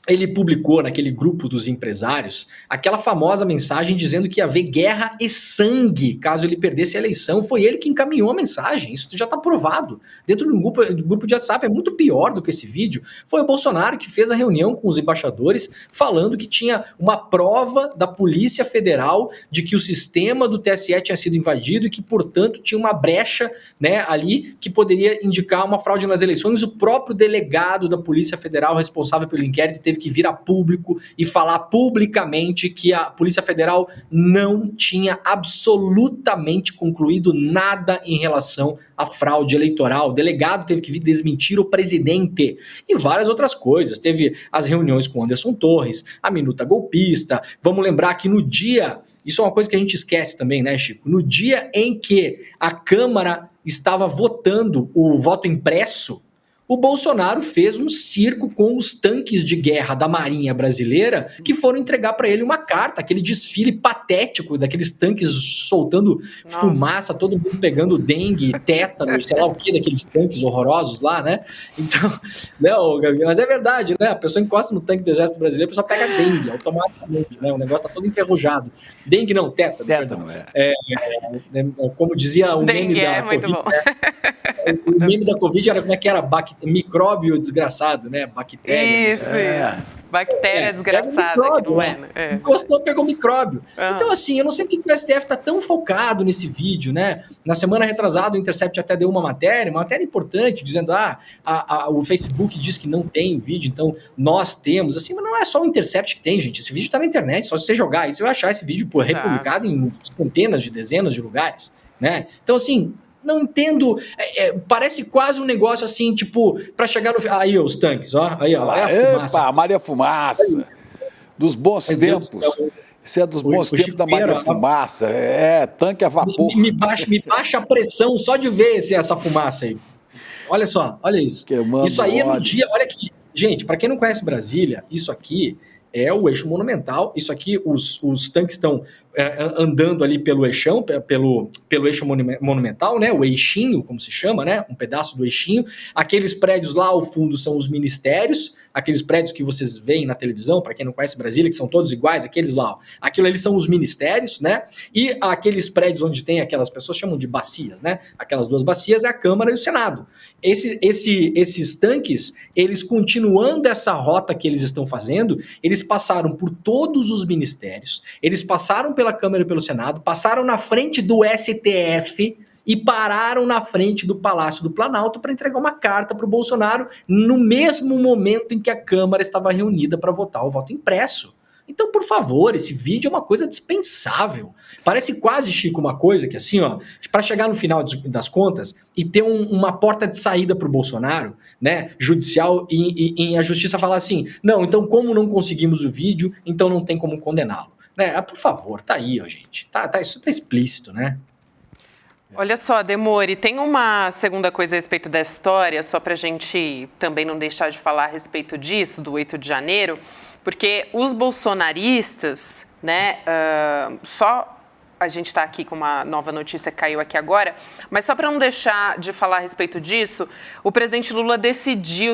ele publicou naquele grupo dos empresários aquela famosa mensagem dizendo que ia haver guerra e sangue caso ele perdesse a eleição. Foi ele que encaminhou a mensagem, isso já está provado. Dentro do grupo de WhatsApp é muito pior do que esse vídeo. Foi o Bolsonaro que fez a reunião com os embaixadores falando que tinha uma prova da Polícia Federal de que o sistema do TSE tinha sido invadido e que, portanto, tinha uma brecha, né, ali que poderia indicar uma fraude nas eleições. O próprio delegado da Polícia Federal responsável pelo inquérito teve que vir a público e falar publicamente que a Polícia Federal não tinha absolutamente concluído nada em relação à fraude eleitoral. O delegado teve que vir desmentir o presidente e várias outras coisas. Teve as reuniões com Anderson Torres, a minuta golpista. Vamos lembrar que no dia, isso é uma coisa que a gente esquece também, né, Chico? No dia em que a Câmara estava votando o voto impresso, o Bolsonaro fez um circo com os tanques de guerra da Marinha Brasileira que foram entregar para ele uma carta, aquele desfile patético daqueles tanques soltando fumaça, todo mundo pegando dengue, tétano, sei lá o que, daqueles tanques horrorosos lá, né? Então, não, mas é verdade, né? A pessoa encosta no tanque do Exército Brasileiro, a pessoa pega dengue automaticamente, né? O negócio tá todo enferrujado. Dengue não, tétano. Tétano, como dizia o meme da Covid, né? O meme da Covid era como é que era? Micróbio desgraçado, né? Bactéria. Isso. Bactéria desgraçada. Micróbio, encostou, pegou micróbio. Então, assim, eu não sei porque o STF tá tão focado nesse vídeo, né? Na semana retrasada, o Intercept até deu uma matéria importante, dizendo, o Facebook diz que não tem vídeo, então nós temos, assim, mas não é só o Intercept que tem, gente. Esse vídeo tá na internet, só se você jogar aí, você vai achar esse vídeo republicado em centenas de dezenas de lugares, né? Então, assim, não entendo, parece quase um negócio assim, tipo, pra chegar no... Aí, os tanques, ó, aí, ó, é a fumaça. Epa, Maria Fumaça, dos bons tempos. Isso é dos bons tempos da Maria Fumaça, tanque a vapor. Me baixa a pressão só de ver essa fumaça aí. Olha só, olha isso. Isso aí é no dia, olha aqui. Gente, pra quem não conhece Brasília, isso aqui é o eixo monumental, isso aqui, os tanques estão andando ali pelo eixão, pelo eixo monumental, né? O eixinho, como se chama, né? Um pedaço do eixinho. Aqueles prédios lá ao fundo são os ministérios, aqueles prédios que vocês veem na televisão, para quem não conhece Brasília, que são todos iguais, aqueles lá, ó. Aquilo ali são os ministérios, né? E aqueles prédios onde tem aquelas pessoas chamam de bacias, né? Aquelas duas bacias é a Câmara e o Senado. Esses tanques, eles continuando essa rota que eles estão fazendo, eles passaram por todos os ministérios, eles passaram pela Câmara e pelo Senado, passaram na frente do STF e pararam na frente do Palácio do Planalto para entregar uma carta para o Bolsonaro no mesmo momento em que a Câmara estava reunida para votar o voto impresso. Então, por favor, esse vídeo é uma coisa dispensável. Parece quase, Chico, uma coisa que assim, ó, para chegar no final das contas e ter uma porta de saída para o Bolsonaro, né, judicial, e a justiça falar assim, não, então como não conseguimos o vídeo, então não tem como condená-lo. Né? Por favor, tá aí, ó, gente. Isso tá explícito, né? Olha só, Demori, tem uma segunda coisa a respeito dessa história, só para a gente também não deixar de falar a respeito disso, do 8 de janeiro, porque os bolsonaristas, né, só a gente está aqui com uma nova notícia que caiu aqui agora, mas só para não deixar de falar a respeito disso, o presidente Lula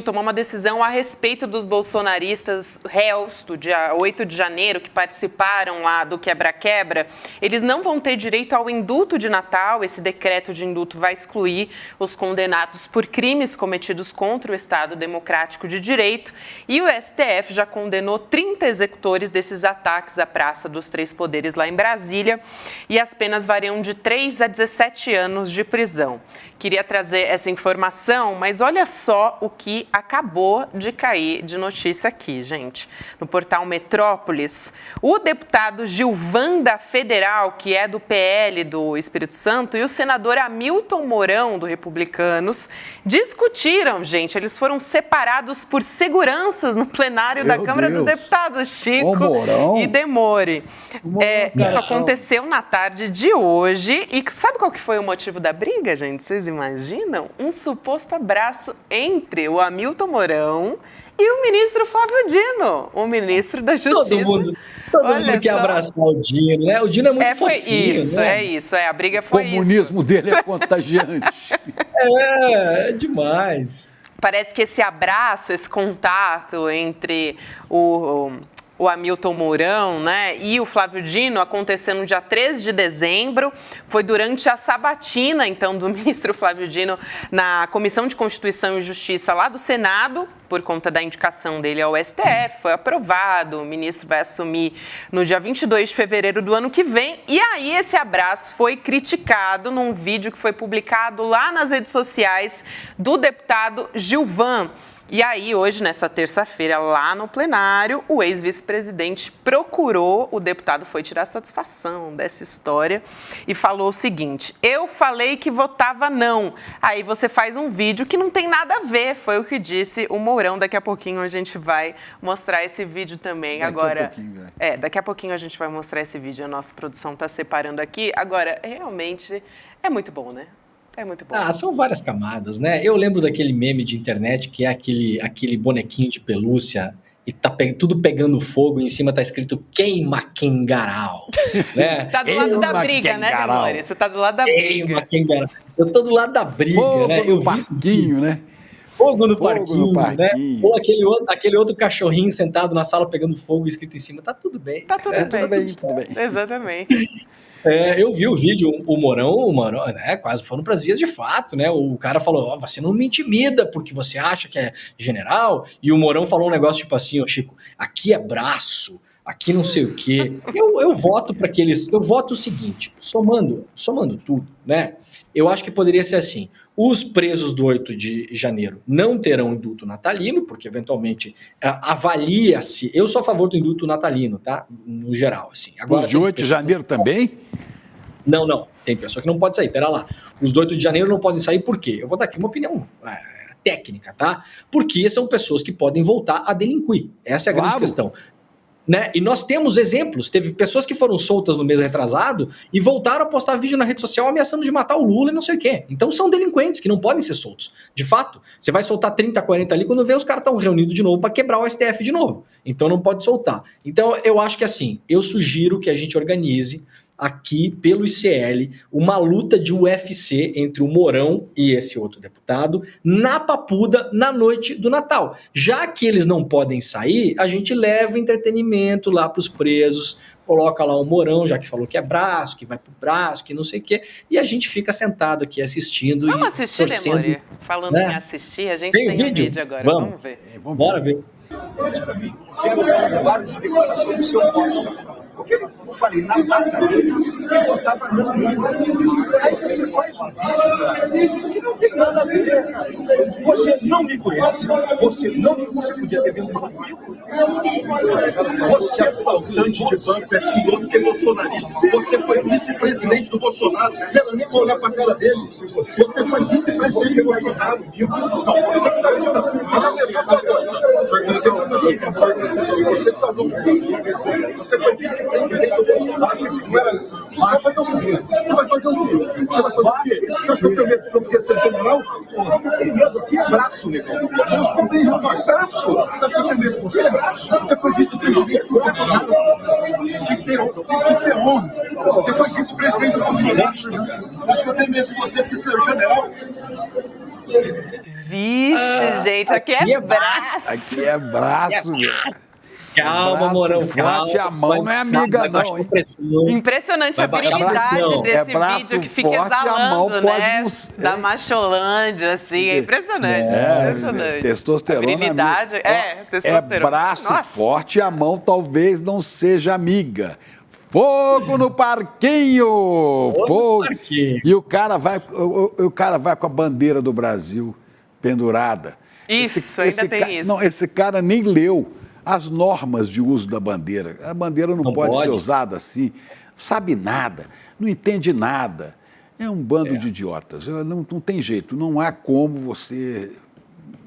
tomou uma decisão a respeito dos bolsonaristas réus do dia 8 de janeiro, que participaram lá do quebra-quebra. Eles não vão ter direito ao indulto de Natal. Esse decreto de indulto vai excluir os condenados por crimes cometidos contra o Estado Democrático de Direito. E o STF já condenou 30 executores desses ataques à Praça dos Três Poderes lá em Brasília. e as penas variam de 3 a 17 anos de prisão. Queria trazer essa informação, mas olha só o que acabou de cair de notícia aqui, gente. No portal Metrópolis, o deputado Gilvan da Federal, que é do PL do Espírito Santo, e o senador Hamilton Mourão, do Republicanos, discutiram, gente. Eles foram separados por seguranças no plenário da Câmara dos Deputados, Chico e Demore. Isso aconteceu na tarde de hoje. E sabe qual que foi o motivo da briga, gente? Vocês imaginam? Um suposto abraço entre o Hamilton Mourão e o ministro Flávio Dino, o ministro da Justiça. Todo mundo quer abraçar o Dino, né? O Dino é muito fofinho, isso, né? A briga foi isso. O comunismo dele é contagiante. É demais. Parece que esse abraço, esse contato entre o Hamilton Mourão, né, e o Flávio Dino aconteceu no dia 13 de dezembro, foi durante a sabatina, então, do ministro Flávio Dino na Comissão de Constituição e Justiça lá do Senado, por conta da indicação dele ao STF, foi aprovado, o ministro vai assumir no dia 22 de fevereiro do ano que vem, e aí esse abraço foi criticado num vídeo que foi publicado lá nas redes sociais do deputado Gilvan. E aí, hoje, nessa terça-feira, lá no plenário, o ex-vice-presidente procurou, o deputado foi tirar satisfação dessa história e falou o seguinte: eu falei que votava não. Aí você faz um vídeo que não tem nada a ver, foi o que disse o Mourão. Daqui a pouquinho a gente vai mostrar esse vídeo também. Daqui a pouquinho a gente vai mostrar esse vídeo, a nossa produção está separando aqui. Agora, realmente, é muito bom, né? É muito bom. São várias camadas, né? Eu lembro daquele meme de internet que é aquele bonequinho de pelúcia e tá tudo pegando fogo e em cima tá escrito queima Kengarau, né? Tá do lado da briga, né, Demore? Você tá do lado da briga. Eu tô do lado da briga, fogo, né? Eu vi parquinho, né? Fogo no parquinho, né? Ou aquele outro cachorrinho sentado na sala pegando fogo escrito em cima. Tá tudo bem. Tá tudo bem. Exatamente. Eu vi o vídeo, o Mourão, né, quase foram para as vias de fato, né? O cara falou, você não me intimida porque você acha que é general. E o Mourão falou um negócio tipo assim, Chico, aqui é braço, aqui não sei o quê. Eu voto para aqueles. Eu voto o seguinte, somando tudo, né? Eu acho que poderia ser assim. Os presos do 8 de janeiro não terão indulto natalino, porque eventualmente avalia-se. Eu sou a favor do indulto natalino, tá? No geral, assim. Agora, os de 8 de janeiro também? Não. Tem pessoa que não pode sair. Pera lá. Os do 8 de janeiro não podem sair por quê? Eu vou dar aqui uma opinião técnica, tá? Porque são pessoas que podem voltar a delinquir. Essa é a grande questão. Né? E nós temos exemplos, teve pessoas que foram soltas no mês retrasado e voltaram a postar vídeo na rede social ameaçando de matar o Lula e não sei o quê. Então são delinquentes que não podem ser soltos. De fato, você vai soltar 30, 40 ali, quando vê os caras estão reunidos de novo para quebrar o STF de novo. Então não pode soltar. Então eu acho que assim, eu sugiro que a gente organize aqui pelo ICL uma luta de UFC entre o Mourão e esse outro deputado na Papuda na noite do Natal. Já que eles não podem sair, a gente leva entretenimento lá para os presos, coloca lá o Mourão, já que falou que é braço, que vai pro braço, que não sei o quê, e a gente fica sentado aqui assistindo. Vamos assistir, Demore? Falando em assistir, a gente tem um vídeo agora. Vamos ver. Bora ver. Várias declarações do seu voto. Porque eu falei na data dele que votava não. Aí você faz um vídeo que não tem nada a ver. Você não me conhece, você podia ter vindo falar comigo. Você é assaltante de banco, é piloto que é bolsonarista. Você foi vice-presidente do Bolsonaro. Ela nem vai olhar pra cara dele. Você foi vice-presidente do Bolsonaro. Você foi vice-presidente do Bolsonaro. Você vai fazer o quê? Você vai fazer o quê? Você acha que eu tenho medo só porque você é general? Tem medo aqui é braço, negão. Eu comprei braço. Você acha que eu tenho medo de você? Você foi vice-presidente do Bolsonaro. Tinha que ter honra. Você foi vice-presidente do Bolsonaro. Acho que eu tenho medo de você porque você é general. Vixe, gente, aqui é braço. Aqui é braço, meu. Calma, Mourão, calma. A mão não é amiga, não. Impressionante a habilidade desse vídeo que fica exalando, né? Da Macholândia, assim, é impressionante. Impressionante. Testosterona. Habilidade, testosterona. É braço forte e a mão talvez não seja amiga. Fogo no parquinho! Fogo! E o cara vai com a bandeira do Brasil pendurada. Isso, ainda tem isso. Não, esse cara nem leu as normas de uso da bandeira. A bandeira não pode ser usada assim. Sabe nada, não entende nada. É um bando de idiotas. Não tem jeito, não há como você...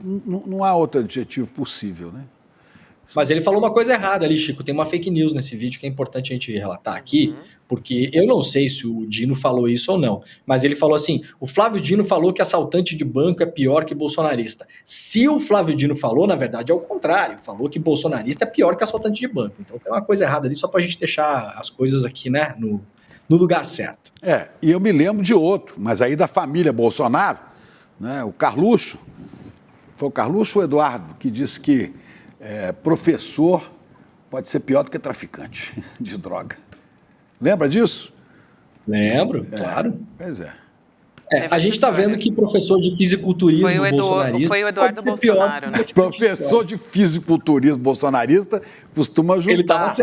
Não há outro adjetivo possível, né? Mas ele falou uma coisa errada ali, Chico. Tem uma fake news nesse vídeo que é importante a gente relatar aqui, porque eu não sei se o Dino falou isso ou não, mas ele falou assim, o Flávio Dino falou que assaltante de banco é pior que bolsonarista. Se o Flávio Dino falou, na verdade é o contrário, falou que bolsonarista é pior que assaltante de banco. Então tem uma coisa errada ali, só pra gente deixar as coisas aqui, né, no lugar certo. E eu me lembro de outro, mas aí da família Bolsonaro, né, o Carluxo, foi o Carluxo ou o Eduardo, que disse que professor pode ser pior do que traficante de droga. Lembra disso? Lembro, claro. Pois é. A gente está vendo que professor de fisiculturismo bolsonarista foi o Eduardo Bolsonaro, né? Professor de fisiculturismo bolsonarista costuma juntar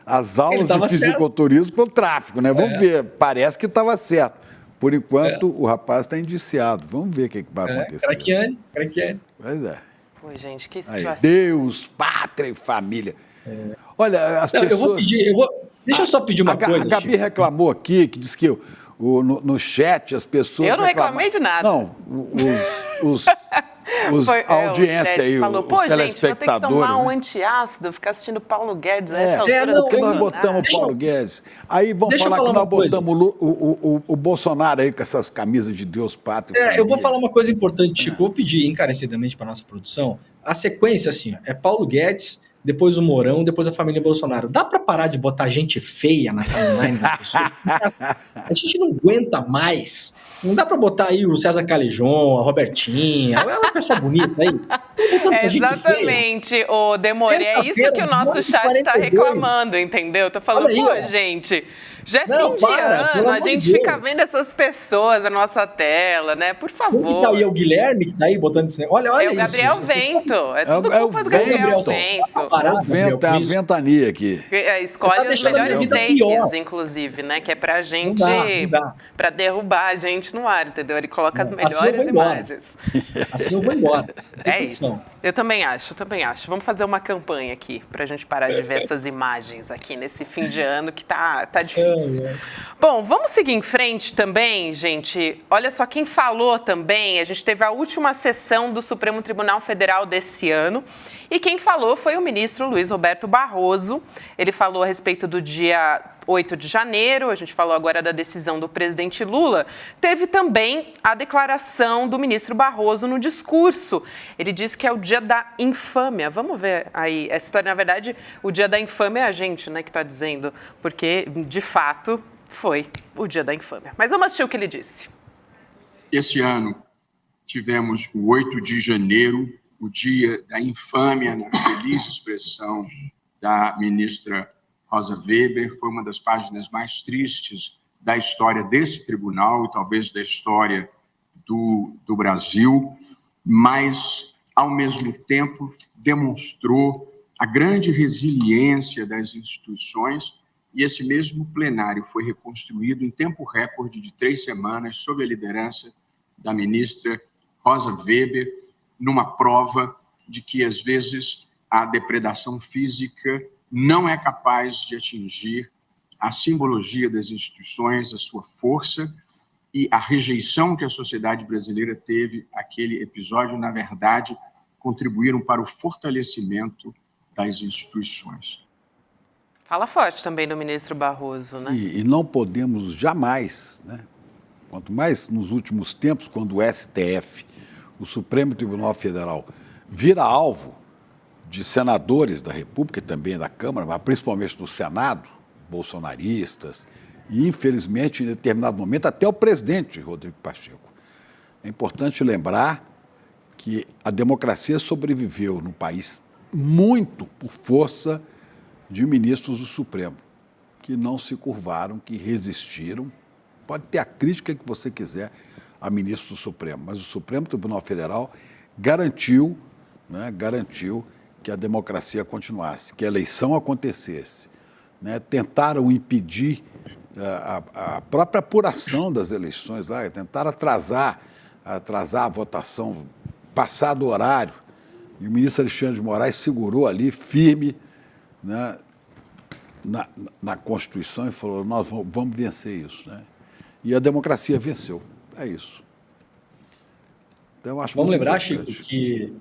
as aulas de fisiculturismo com o tráfico, né? Vamos ver, parece que estava certo. Por enquanto, o rapaz está indiciado. Vamos ver o que vai acontecer. Craquiane. Pois é. Pô, gente, que aí, situação. Deus, pátria e família. Olha, as pessoas... Deixa eu só pedir uma coisa, A Gabi reclamou aqui, que disse que no chat as pessoas... Eu não reclamei de nada. Não, a audiência aí, falou, os telespectadores... Gente, vou ter que tomar um né? antiácido, ficar assistindo Paulo Guedes nessa altura Não, que nós botamos o Paulo Guedes. Aí vão falar que nós botamos o Bolsonaro aí com essas camisas de Deus, pátria. Eu vou falar uma coisa importante, Chico. Eu vou pedir encarecidamente para nossa produção a sequência, assim, é Paulo Guedes, depois o Mourão, depois a família Bolsonaro. Dá para parar de botar gente feia na timeline das pessoas? A gente não aguenta mais. Não dá para botar aí o César Calejon, a Robertinha, é uma pessoa bonita aí. Exatamente, o Demoré, é isso que o nosso chat está reclamando, entendeu? Tô falando, gente, já é fim de ano, a gente fica vendo essas pessoas na nossa tela, né? Por favor. Quem que tá aí? É o Guilherme que tá aí botando esse negócio? Olha isso. É o Gabriel Vento, é tudo culpa do Gabriel Vento. É a ventania aqui. Escolhe os melhores takes, inclusive, né? Que é pra gente, pra derrubar a gente no ar, entendeu? Ele coloca as melhores imagens. Assim eu vou embora. É isso. Eu também acho. Vamos fazer uma campanha aqui pra gente parar de ver essas imagens aqui nesse fim de ano que tá difícil. Bom, vamos seguir em frente também, gente. Olha só, quem falou também, a gente teve a última sessão do Supremo Tribunal Federal desse ano e quem falou foi o ministro Luiz Roberto Barroso. Ele falou a respeito do dia 8 de janeiro, a gente falou agora da decisão do presidente Lula. Teve também a declaração do ministro Barroso no discurso. Ele disse que é o dia da infâmia. Vamos ver aí essa história. Na verdade, o dia da infâmia é a gente, né, que está dizendo, porque, de fato, foi o dia da infâmia. Mas vamos assistir o que ele disse. Esse ano tivemos o 8 de janeiro, o dia da infâmia, na feliz expressão da ministra Rosa Weber. Foi uma das páginas mais tristes da história desse tribunal e talvez da história do Brasil, mas, ao mesmo tempo, demonstrou a grande resiliência das instituições e esse mesmo plenário foi reconstruído em tempo recorde de 3 semanas sob a liderança da ministra Rosa Weber, numa prova de que, às vezes, a depredação física não é capaz de atingir a simbologia das instituições, a sua força e a rejeição que a sociedade brasileira teve àquele episódio, na verdade, contribuíram para o fortalecimento das instituições. Fala forte também do ministro Barroso, né? E não podemos jamais, né? Quanto mais nos últimos tempos, quando o STF, o Supremo Tribunal Federal, vira alvo de senadores da República e também da Câmara, mas principalmente do Senado, bolsonaristas, e, infelizmente, em determinado momento, até o presidente Rodrigo Pacheco. É importante lembrar que a democracia sobreviveu no país muito por força de ministros do Supremo, que não se curvaram, que resistiram. Pode ter a crítica que você quiser a ministro do Supremo, mas o Supremo Tribunal Federal garantiu que a democracia continuasse, que a eleição acontecesse. né? Tentaram impedir a própria apuração das eleições, lá, tentaram atrasar a votação, passar do horário. E o ministro Alexandre de Moraes segurou ali, firme, né, na Constituição e falou, nós vamos vencer isso. Né? E a democracia venceu. É isso. Então, eu acho vamos lembrar, importante. Chico, que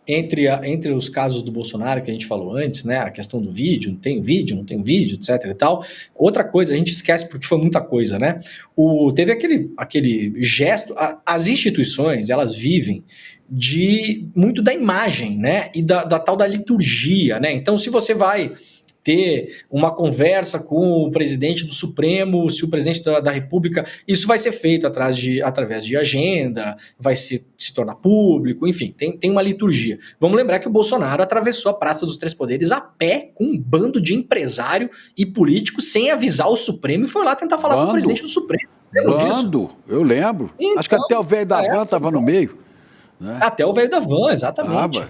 entre os casos do Bolsonaro que a gente falou antes, né, a questão do vídeo, não tem vídeo, etc. e tal, outra coisa, a gente esquece porque foi muita coisa, né? Teve aquele gesto, as instituições, elas vivem muito da imagem, né, e da tal da liturgia, né? Então, se você vai ter uma conversa com o presidente do Supremo, se o presidente da República, isso vai ser feito através de agenda, vai se tornar público, enfim, tem uma liturgia. Vamos lembrar que o Bolsonaro atravessou a Praça dos Três Poderes a pé com um bando de empresário e político sem avisar o Supremo e foi lá tentar falar com o presidente do Supremo. Lembra disso? Eu lembro. Então, acho que até o velho da van estava no meio. Né? Até o velho da van, exatamente.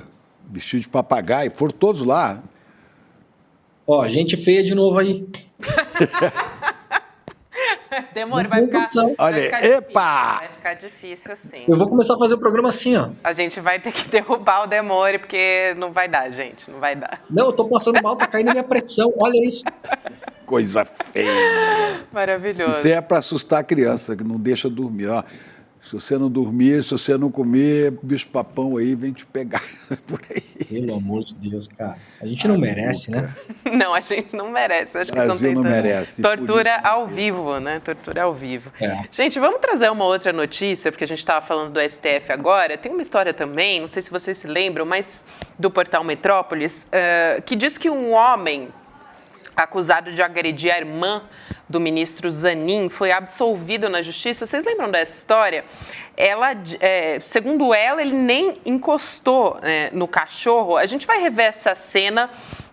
Vestido de papagaio, foram todos lá. Ó, gente feia de novo aí. Demora, vai ficar difícil assim. Eu vou começar a fazer o programa assim, ó. A gente vai ter que derrubar o Demore, porque não vai dar, gente, não vai dar. Não, eu tô passando mal, tá caindo a minha pressão, olha isso. Coisa feia. Maravilhoso. Isso é para assustar a criança, que não deixa dormir, ó. Se você não dormir, se você não comer, bicho-papão aí vem te pegar por aí. Pelo amor de Deus, cara. A gente não merece, né? Não, a gente não merece. Acho que Brasil não merece. Tortura ao vivo, né? Tortura ao vivo. Gente, vamos trazer uma outra notícia, porque a gente estava falando do STF agora. Tem uma história também, não sei se vocês se lembram, mas do portal Metrópolis, que diz que um homem acusado de agredir a irmã do ministro Zanin foi absolvido na justiça. Vocês lembram dessa história? Segundo ela, ele nem encostou no cachorro. A gente vai rever essa cena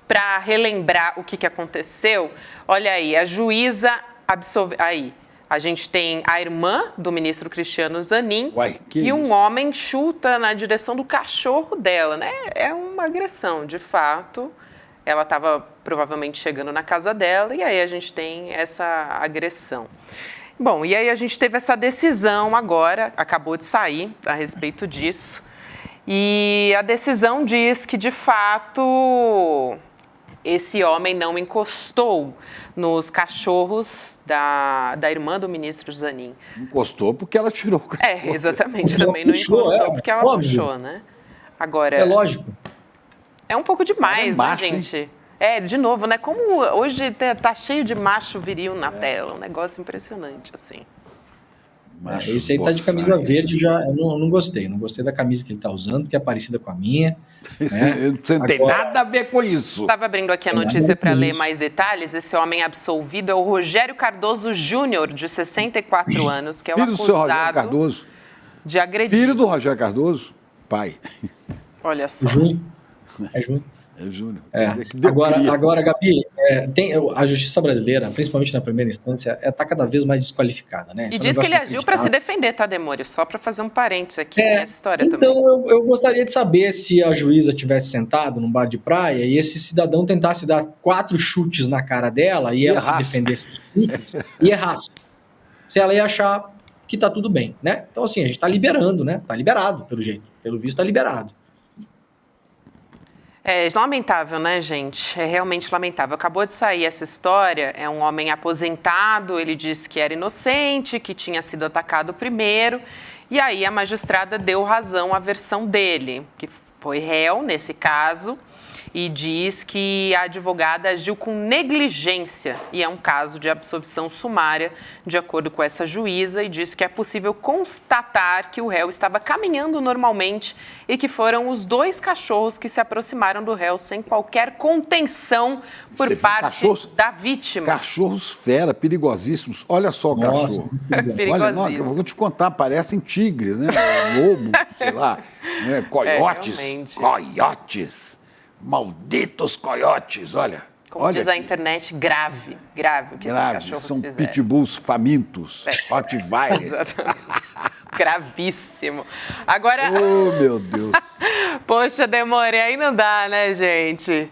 para relembrar o que aconteceu. Olha aí, a juíza absolveu... Aí, a gente tem a irmã do ministro Cristiano Zanin e um homem chuta na direção do cachorro dela, né? É uma agressão, de fato. Ela estava provavelmente chegando na casa dela e aí a gente tem essa agressão. Bom, e aí a gente teve essa decisão agora, acabou de sair a respeito disso. E a decisão diz que, de fato, esse homem não encostou nos cachorros da irmã do ministro Zanin. Encostou porque ela tirou o cachorro. Exatamente, também não encostou porque ela puxou, né? Agora, é lógico. É um pouco demais, macho, né, gente? De novo, né? Como hoje tá cheio de macho viril na tela, um negócio impressionante, assim. Esse aí tá de camisa verde, eu não gostei. Não gostei da camisa que ele tá usando, que é parecida com a minha. Né? Você não tem nada a ver com isso. Estava abrindo aqui a notícia para ler mais detalhes. Esse homem absolvido é o Rogério Cardoso Júnior, de 64 anos, que é o acusado do seu Rogério Cardoso. De agredir. Filho do Rogério Cardoso, pai. Olha só. É Júnior. É Júnior. Agora, Gabi, a justiça brasileira, principalmente na primeira instância, está cada vez mais desqualificada, né? E diz que ele agiu para se defender, tá, Demônio? Só para fazer um parênteses aqui nessa história também. Então, eu gostaria de saber se a juíza tivesse sentado num bar de praia e esse cidadão tentasse dar 4 chutes na cara dela e ela se defendesse dos chutes e errasse. Se ela ia achar que tá tudo bem, né? Então, assim, a gente tá liberando, né? Tá liberado, pelo jeito. Pelo visto, tá liberado. É lamentável, né, gente? É realmente lamentável. Acabou de sair essa história, é um homem aposentado, ele disse que era inocente, que tinha sido atacado primeiro, e aí a magistrada deu razão à versão dele, que foi réu nesse caso, e diz que a advogada agiu com negligência e é um caso de absolvição sumária, de acordo com essa juíza, e diz que é possível constatar que o réu estava caminhando normalmente e que foram os 2 cachorros que se aproximaram do réu sem qualquer contenção por parte da vítima. Cachorros fera, perigosíssimos. Olha só o cachorro. Olha, eu vou te contar, parecem tigres, né? Lobo, sei lá, né? Coiotes, coiotes. Malditos coiotes, olha. Como diz a internet, grave o que esses cachorros são fizeram. Pitbulls famintos, Rottweilers. Gravíssimo. Agora... Oh, meu Deus. Poxa, demorei, aí não dá, né, gente?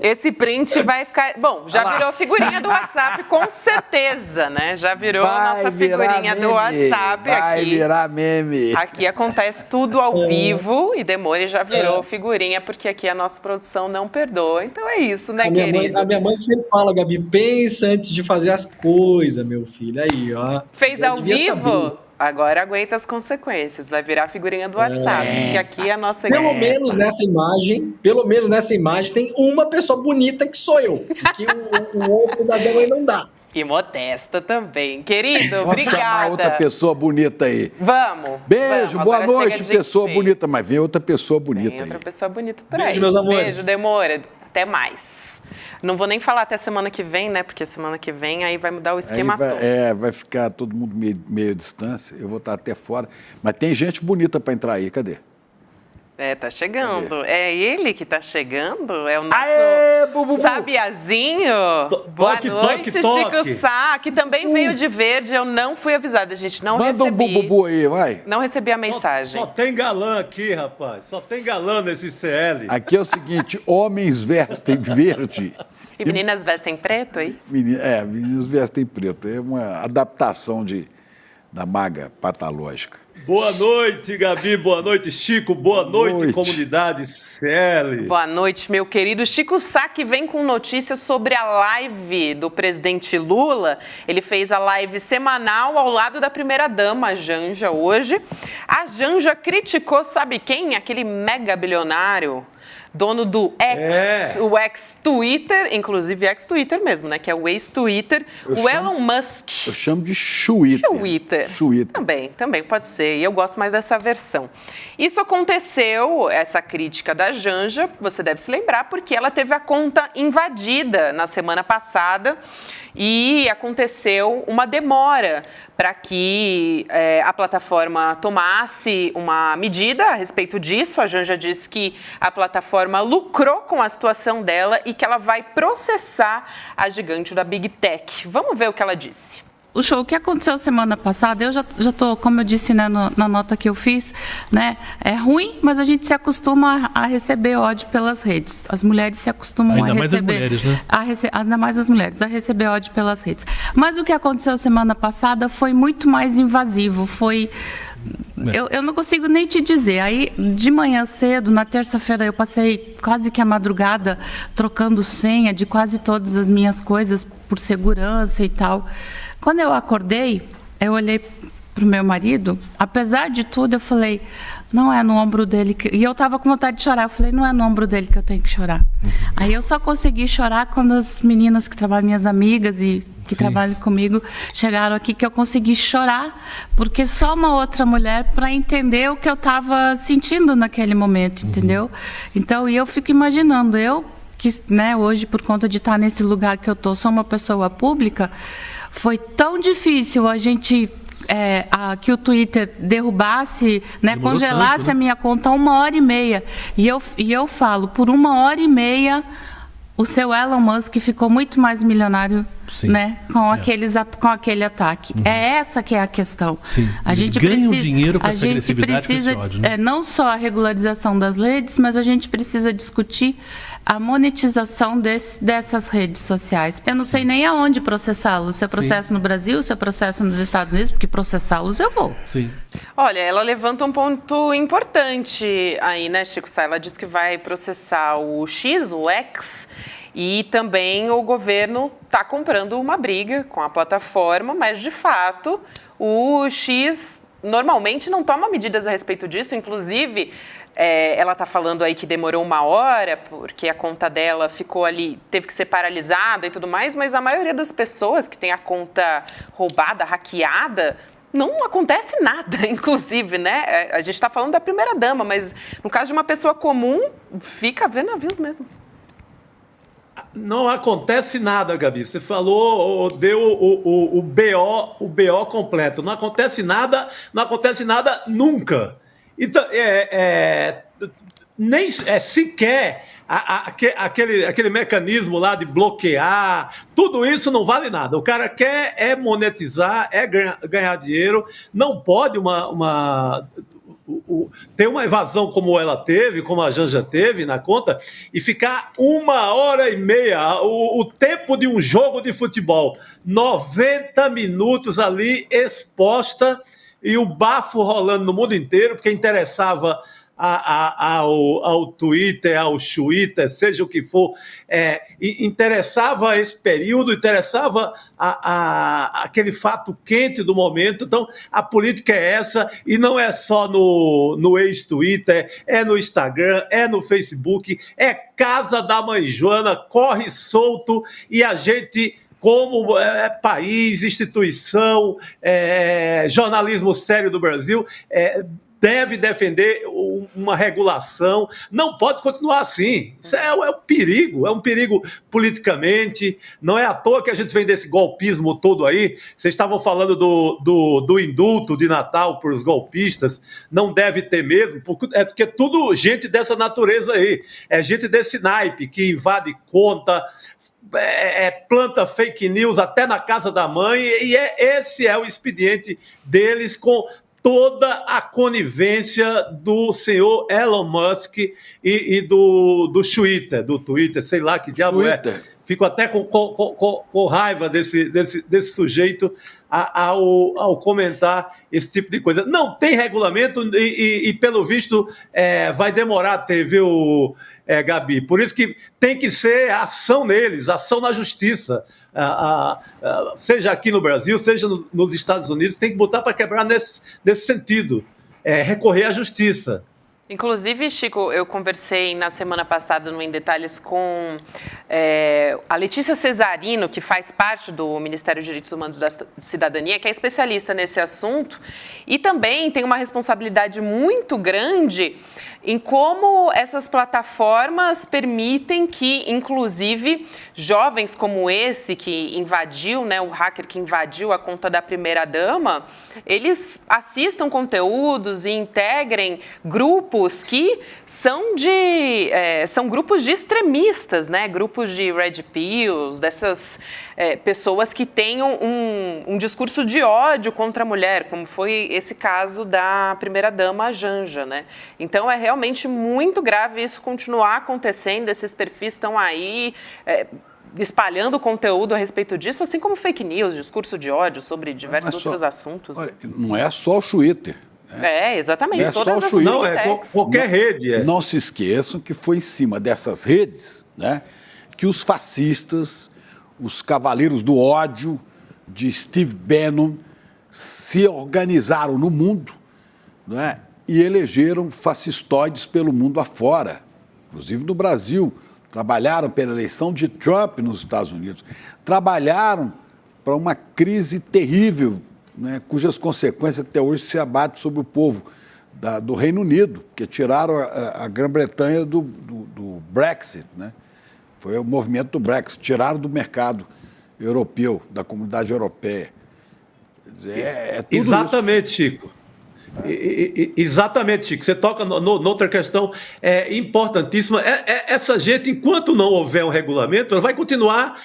Esse print vai ficar... Bom, já virou figurinha do WhatsApp, com certeza, né? Já virou nossa figurinha do WhatsApp aqui. Vai virar meme. Aqui acontece tudo ao vivo e Demore já virou figurinha, porque aqui a nossa produção não perdoa. Então é isso, né, querido? A minha mãe sempre fala, Gabi, pensa antes de fazer as coisas, meu filho. Aí, ó. Fez ao vivo? Agora aguenta as consequências. Vai virar figurinha do WhatsApp. Porque aqui a nossa... Pelo menos nessa imagem, tem uma pessoa bonita que sou eu. Que o outro cidadão aí não dá. E modesta também. Querido, Vamos obrigada. chamar outra pessoa bonita aí. Vamos. Beijo, vamos. boa Agora noite, pessoa bonita. Mas vem outra pessoa bonita Tem outra aí. pessoa bonita por Beijo, aí. meus amores. Beijo, Demora. Até mais. Não vou nem falar até semana que vem, né? Porque semana que vem aí vai mudar o esquema todo. Vai ficar todo mundo meio à distância. Eu vou estar até fora. Mas tem gente bonita para entrar aí. Cadê? Tá chegando. É ele que tá chegando? É o nosso Sabiazinho? Boa noite, Chico Sá, que também veio de verde. Eu não fui avisada, a gente não recebi. Manda um bububu aí, vai. Não recebi a mensagem. Só tem galã aqui, rapaz. Só tem galã nesse CL. Aqui é o seguinte, homens vestem verde. E meninas vestem preto, é isso? Meninos vestem preto. É uma adaptação da maga patológica. Boa noite, Gabi. Boa noite, Chico. Boa noite, comunidade CL. Boa noite, meu querido. Chico Sá, que vem com notícias sobre a live do presidente Lula. Ele fez a live semanal ao lado da primeira-dama, a Janja, hoje. A Janja criticou, sabe quem? Aquele mega bilionário, dono do X, o ex-Twitter, inclusive ex-Twitter mesmo, né? Que é o ex-Twitter, Elon Musk. Eu chamo de Twitter. Também pode ser. E eu gosto mais dessa versão. Isso aconteceu, essa crítica da Janja, você deve se lembrar, porque ela teve a conta invadida na semana passada e aconteceu uma demora para que a plataforma tomasse uma medida a respeito disso. A Janja disse que a plataforma lucrou com a situação dela e que ela vai processar a gigante da Big Tech. Vamos ver o que ela disse. O que aconteceu semana passada, eu já estou, como eu disse, né, na nota que eu fiz, né, é ruim, mas a gente se acostuma a receber ódio pelas redes. As mulheres se acostumam a receber... Ainda mais as mulheres, né? Ainda mais as mulheres, a receber ódio pelas redes. Mas o que aconteceu semana passada foi muito mais invasivo, foi... Eu não consigo nem te dizer. Aí, de manhã cedo, na terça-feira, eu passei quase que a madrugada trocando senha de quase todas as minhas coisas por segurança e tal. Quando eu acordei, eu olhei para o meu marido, apesar de tudo, eu falei, não é no ombro dele que... E eu estava com vontade de chorar, eu falei, não é no ombro dele que eu tenho que chorar. Aí eu só consegui chorar quando as meninas que trabalham, minhas amigas e que trabalham comigo, chegaram aqui, que eu consegui chorar, porque só uma outra mulher para entender o que eu estava sentindo naquele momento, entendeu? Então, e eu fico imaginando, eu que, né, hoje, por conta de estar nesse lugar que eu estou, sou uma pessoa pública, foi tão difícil a gente... que o Twitter derrubasse, né, congelasse tanto, né? A minha conta 1h30. E eu falo, por 1h30, o seu Elon Musk ficou muito mais milionário, né, com aquele ataque. É essa que é a questão. Sim. A gente ganham precisa, dinheiro com essa agressividade, com esse ódio, né? Não só a regularização das redes, mas a gente precisa discutir a monetização dessas redes sociais. Eu não sei nem aonde processá-los. Se eu processo no Brasil, se eu processo nos Estados Unidos, porque processá-los eu vou. Sim. Olha, ela levanta um ponto importante aí, né, Chico Sá? Ela diz que vai processar o X, o X, e também o governo está comprando uma briga com a plataforma, mas, de fato, o X normalmente não toma medidas a respeito disso, inclusive... ela está falando aí que demorou 1 hora, porque a conta dela ficou ali, teve que ser paralisada e tudo mais, mas a maioria das pessoas que tem a conta roubada, hackeada, não acontece nada, inclusive, né? A gente está falando da primeira-dama, mas no caso de uma pessoa comum, fica vendo navios mesmo. Não acontece nada, Gabi. Você falou, deu o BO completo. Não acontece nada nunca. Então, nem sequer aquele mecanismo lá de bloquear, tudo isso não vale nada. O cara quer monetizar, ganhar dinheiro, não pode ter uma evasão como ela teve, como a Janja teve na conta, e ficar 1h30, o tempo de um jogo de futebol, 90 minutos ali exposta, e o bafo rolando no mundo inteiro, porque interessava ao Twitter, ao Twitter, seja o que for, interessava esse período, interessava aquele fato quente do momento. Então, a política é essa, e não é só no ex-Twitter, é no Instagram, é no Facebook, é casa da mãe Joana, corre solto, e a gente, como país, instituição, jornalismo sério do Brasil, deve defender uma regulação. Não pode continuar assim. Isso é um perigo politicamente. Não é à toa que a gente vem desse golpismo todo aí. Vocês estavam falando do indulto de Natal para os golpistas. Não deve ter mesmo, porque é tudo gente dessa natureza aí. É gente desse naipe que invade conta, planta fake news até na casa da mãe, e esse é o expediente deles, com toda a conivência do senhor Elon Musk e do Twitter, sei lá que diabo Twitter. Fico até com raiva desse sujeito ao comentar esse tipo de coisa. Não tem regulamento e pelo visto, vai demorar a ter, viu, Gabi? Por isso que tem que ser ação neles, ação na justiça. Seja aqui no Brasil, seja nos Estados Unidos, tem que botar para quebrar nesse sentido. Recorrer à justiça. Inclusive, Chico, eu conversei na semana passada no Em Detalhes com a Letícia Cesarino, que faz parte do Ministério dos Direitos Humanos da Cidadania, que é especialista nesse assunto, e também tem uma responsabilidade muito grande em como essas plataformas permitem que, inclusive, jovens como esse que invadiu, né, o hacker que invadiu a conta da primeira-dama, eles assistam conteúdos e integrem grupos que são grupos de extremistas, né, grupos de red pills, dessas pessoas que tenham um discurso de ódio contra a mulher, como foi esse caso da primeira-dama Janja, né? Então, é realmente muito grave isso continuar acontecendo, esses perfis estão aí espalhando conteúdo a respeito disso, assim como fake news, discurso de ódio sobre diversos outros assuntos. Olha, não é só o Twitter. Exatamente. Não é todas só o Twitter. Não, é qualquer rede. Não se esqueçam que foi em cima dessas redes, né, que os fascistas, os cavaleiros do ódio de Steve Bannon se organizaram no mundo, né, e elegeram fascistoides pelo mundo afora, inclusive no Brasil. Trabalharam pela eleição de Trump nos Estados Unidos. Trabalharam para uma crise terrível, né, cujas consequências até hoje se abatem sobre o povo do Reino Unido, porque tiraram a Grã-Bretanha do Brexit, né? Foi o movimento do Brexit, tiraram do mercado europeu, da comunidade europeia. Tudo exatamente, isso. Chico. Exatamente, Chico. Você toca noutra questão importantíssima. Essa gente, enquanto não houver um regulamento, ela vai continuar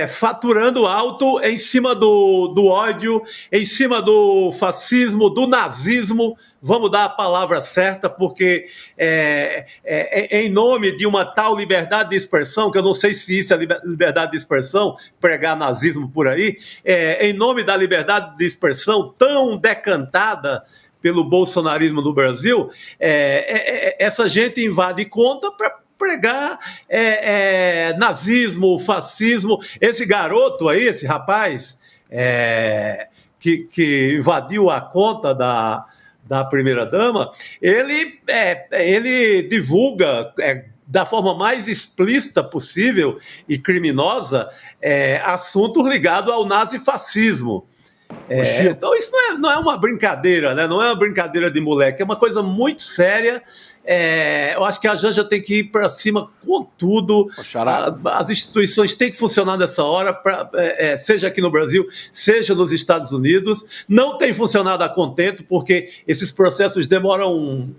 faturando alto em cima do ódio, em cima do fascismo, do nazismo. Vamos dar a palavra certa, porque em nome de uma tal liberdade de expressão, que eu não sei se isso é liberdade de expressão, pregar nazismo por aí, em nome da liberdade de expressão tão decantada pelo bolsonarismo do Brasil, essa gente invade conta para pregar nazismo, fascismo. Esse garoto aí, esse rapaz que invadiu a conta da primeira-dama, ele divulga da forma mais explícita possível e criminosa assuntos ligados ao nazifascismo. Então isso não é uma brincadeira, né? Não é uma brincadeira de moleque, é uma coisa muito séria. Eu acho que a Janja tem que ir para cima com tudo. As instituições têm que funcionar nessa hora, seja aqui no Brasil, seja nos Estados Unidos. Não tem funcionado a contento, porque esses processos demoram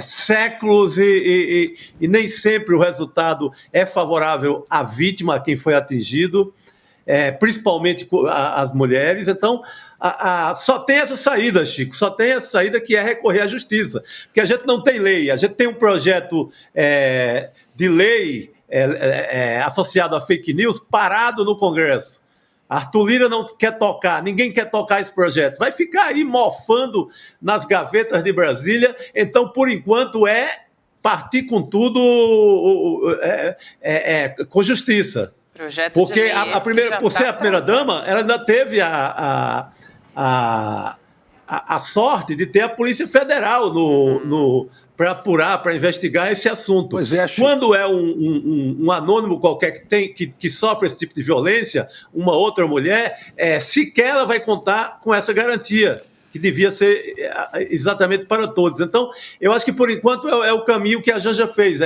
séculos e nem sempre o resultado é favorável à vítima, a quem foi atingido. Principalmente as mulheres. Então, só tem essa saída, Chico, só tem essa saída que é recorrer à justiça, porque a gente não tem lei, a gente tem um projeto de lei associado a fake news parado no Congresso. Arthur Lira não quer tocar, ninguém quer tocar esse projeto, vai ficar aí mofando nas gavetas de Brasília, então, por enquanto, partir com tudo com justiça. Projeto porque de lei, por ser a primeira-dama, ela ainda teve a sorte de ter a Polícia Federal para apurar, para investigar esse assunto. Pois é, Chico. Quando é um anônimo qualquer que sofre esse tipo de violência, uma outra mulher, sequer ela vai contar com essa garantia, que devia ser exatamente para todos. Então, eu acho que, por enquanto, é o caminho que a Janja fez,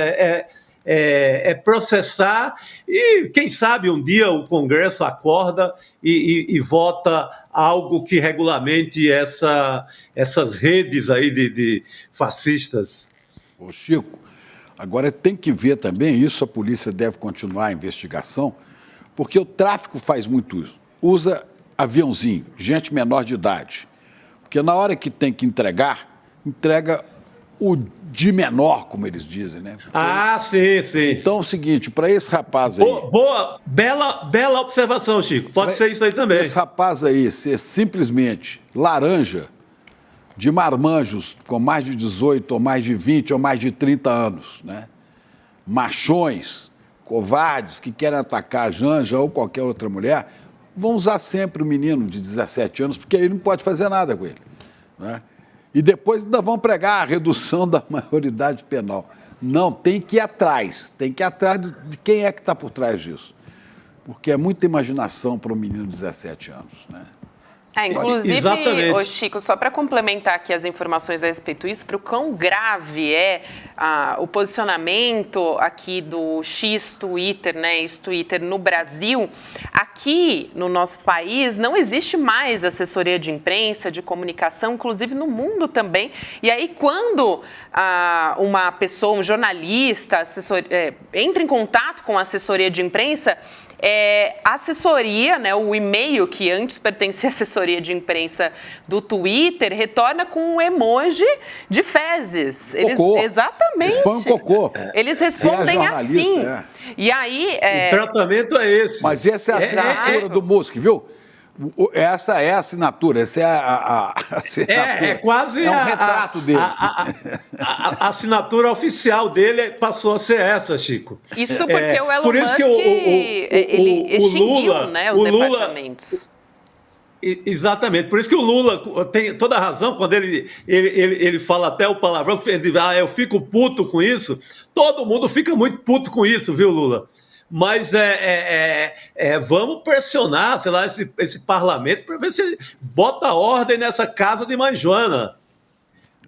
processar e, quem sabe, um dia o Congresso acorda e vota algo que regulamente essas redes aí de fascistas. Ô Chico, agora tem que ver também isso, a polícia deve continuar a investigação, porque o tráfico faz muito isso. Usa aviãozinho, gente menor de idade. Porque na hora que tem que entrega o de menor, como eles dizem, né? Sim. Então é o seguinte, para esse rapaz aí... Bela observação, Chico. Pode ser isso aí também. Esse rapaz aí ser simplesmente laranja de marmanjos com mais de 18, ou mais de 20, ou mais de 30 anos, né? Machões, covardes, que querem atacar a Janja ou qualquer outra mulher, vão usar sempre o menino de 17 anos, porque aí não pode fazer nada com ele, né? E depois ainda vão pregar a redução da maioridade penal. Não, tem que ir atrás de quem é que está por trás disso. Porque é muita imaginação para um menino de 17 anos, né? Inclusive, ô Chico, só para complementar aqui as informações a respeito disso, para o quão grave é o posicionamento aqui do X-Twitter, né, ex-Twitter no Brasil, aqui no nosso país não existe mais assessoria de imprensa, de comunicação, inclusive no mundo também. E aí, quando uma pessoa, um jornalista, entra em contato com a assessoria de imprensa, a assessoria, né, o e-mail que antes pertencia à assessoria de imprensa do Twitter, retorna com um emoji de fezes. Exatamente. Eles põem um cocô. Eles respondem assim. E aí... O tratamento é esse. Mas essa é a assinatura do Musk, viu? Essa é a assinatura, essa é a assinatura. Quase um retrato dele. A assinatura oficial dele passou a ser essa, Chico. Isso porque o Elon Musk ele extinguiu, né, os departamentos. Exatamente, por isso que o Lula tem toda a razão quando ele fala até o palavrão, ele diz, eu fico puto com isso. Todo mundo fica muito puto com isso, viu, Lula? Mas vamos pressionar, sei lá, esse parlamento para ver se ele bota ordem nessa casa de Mãe Joana.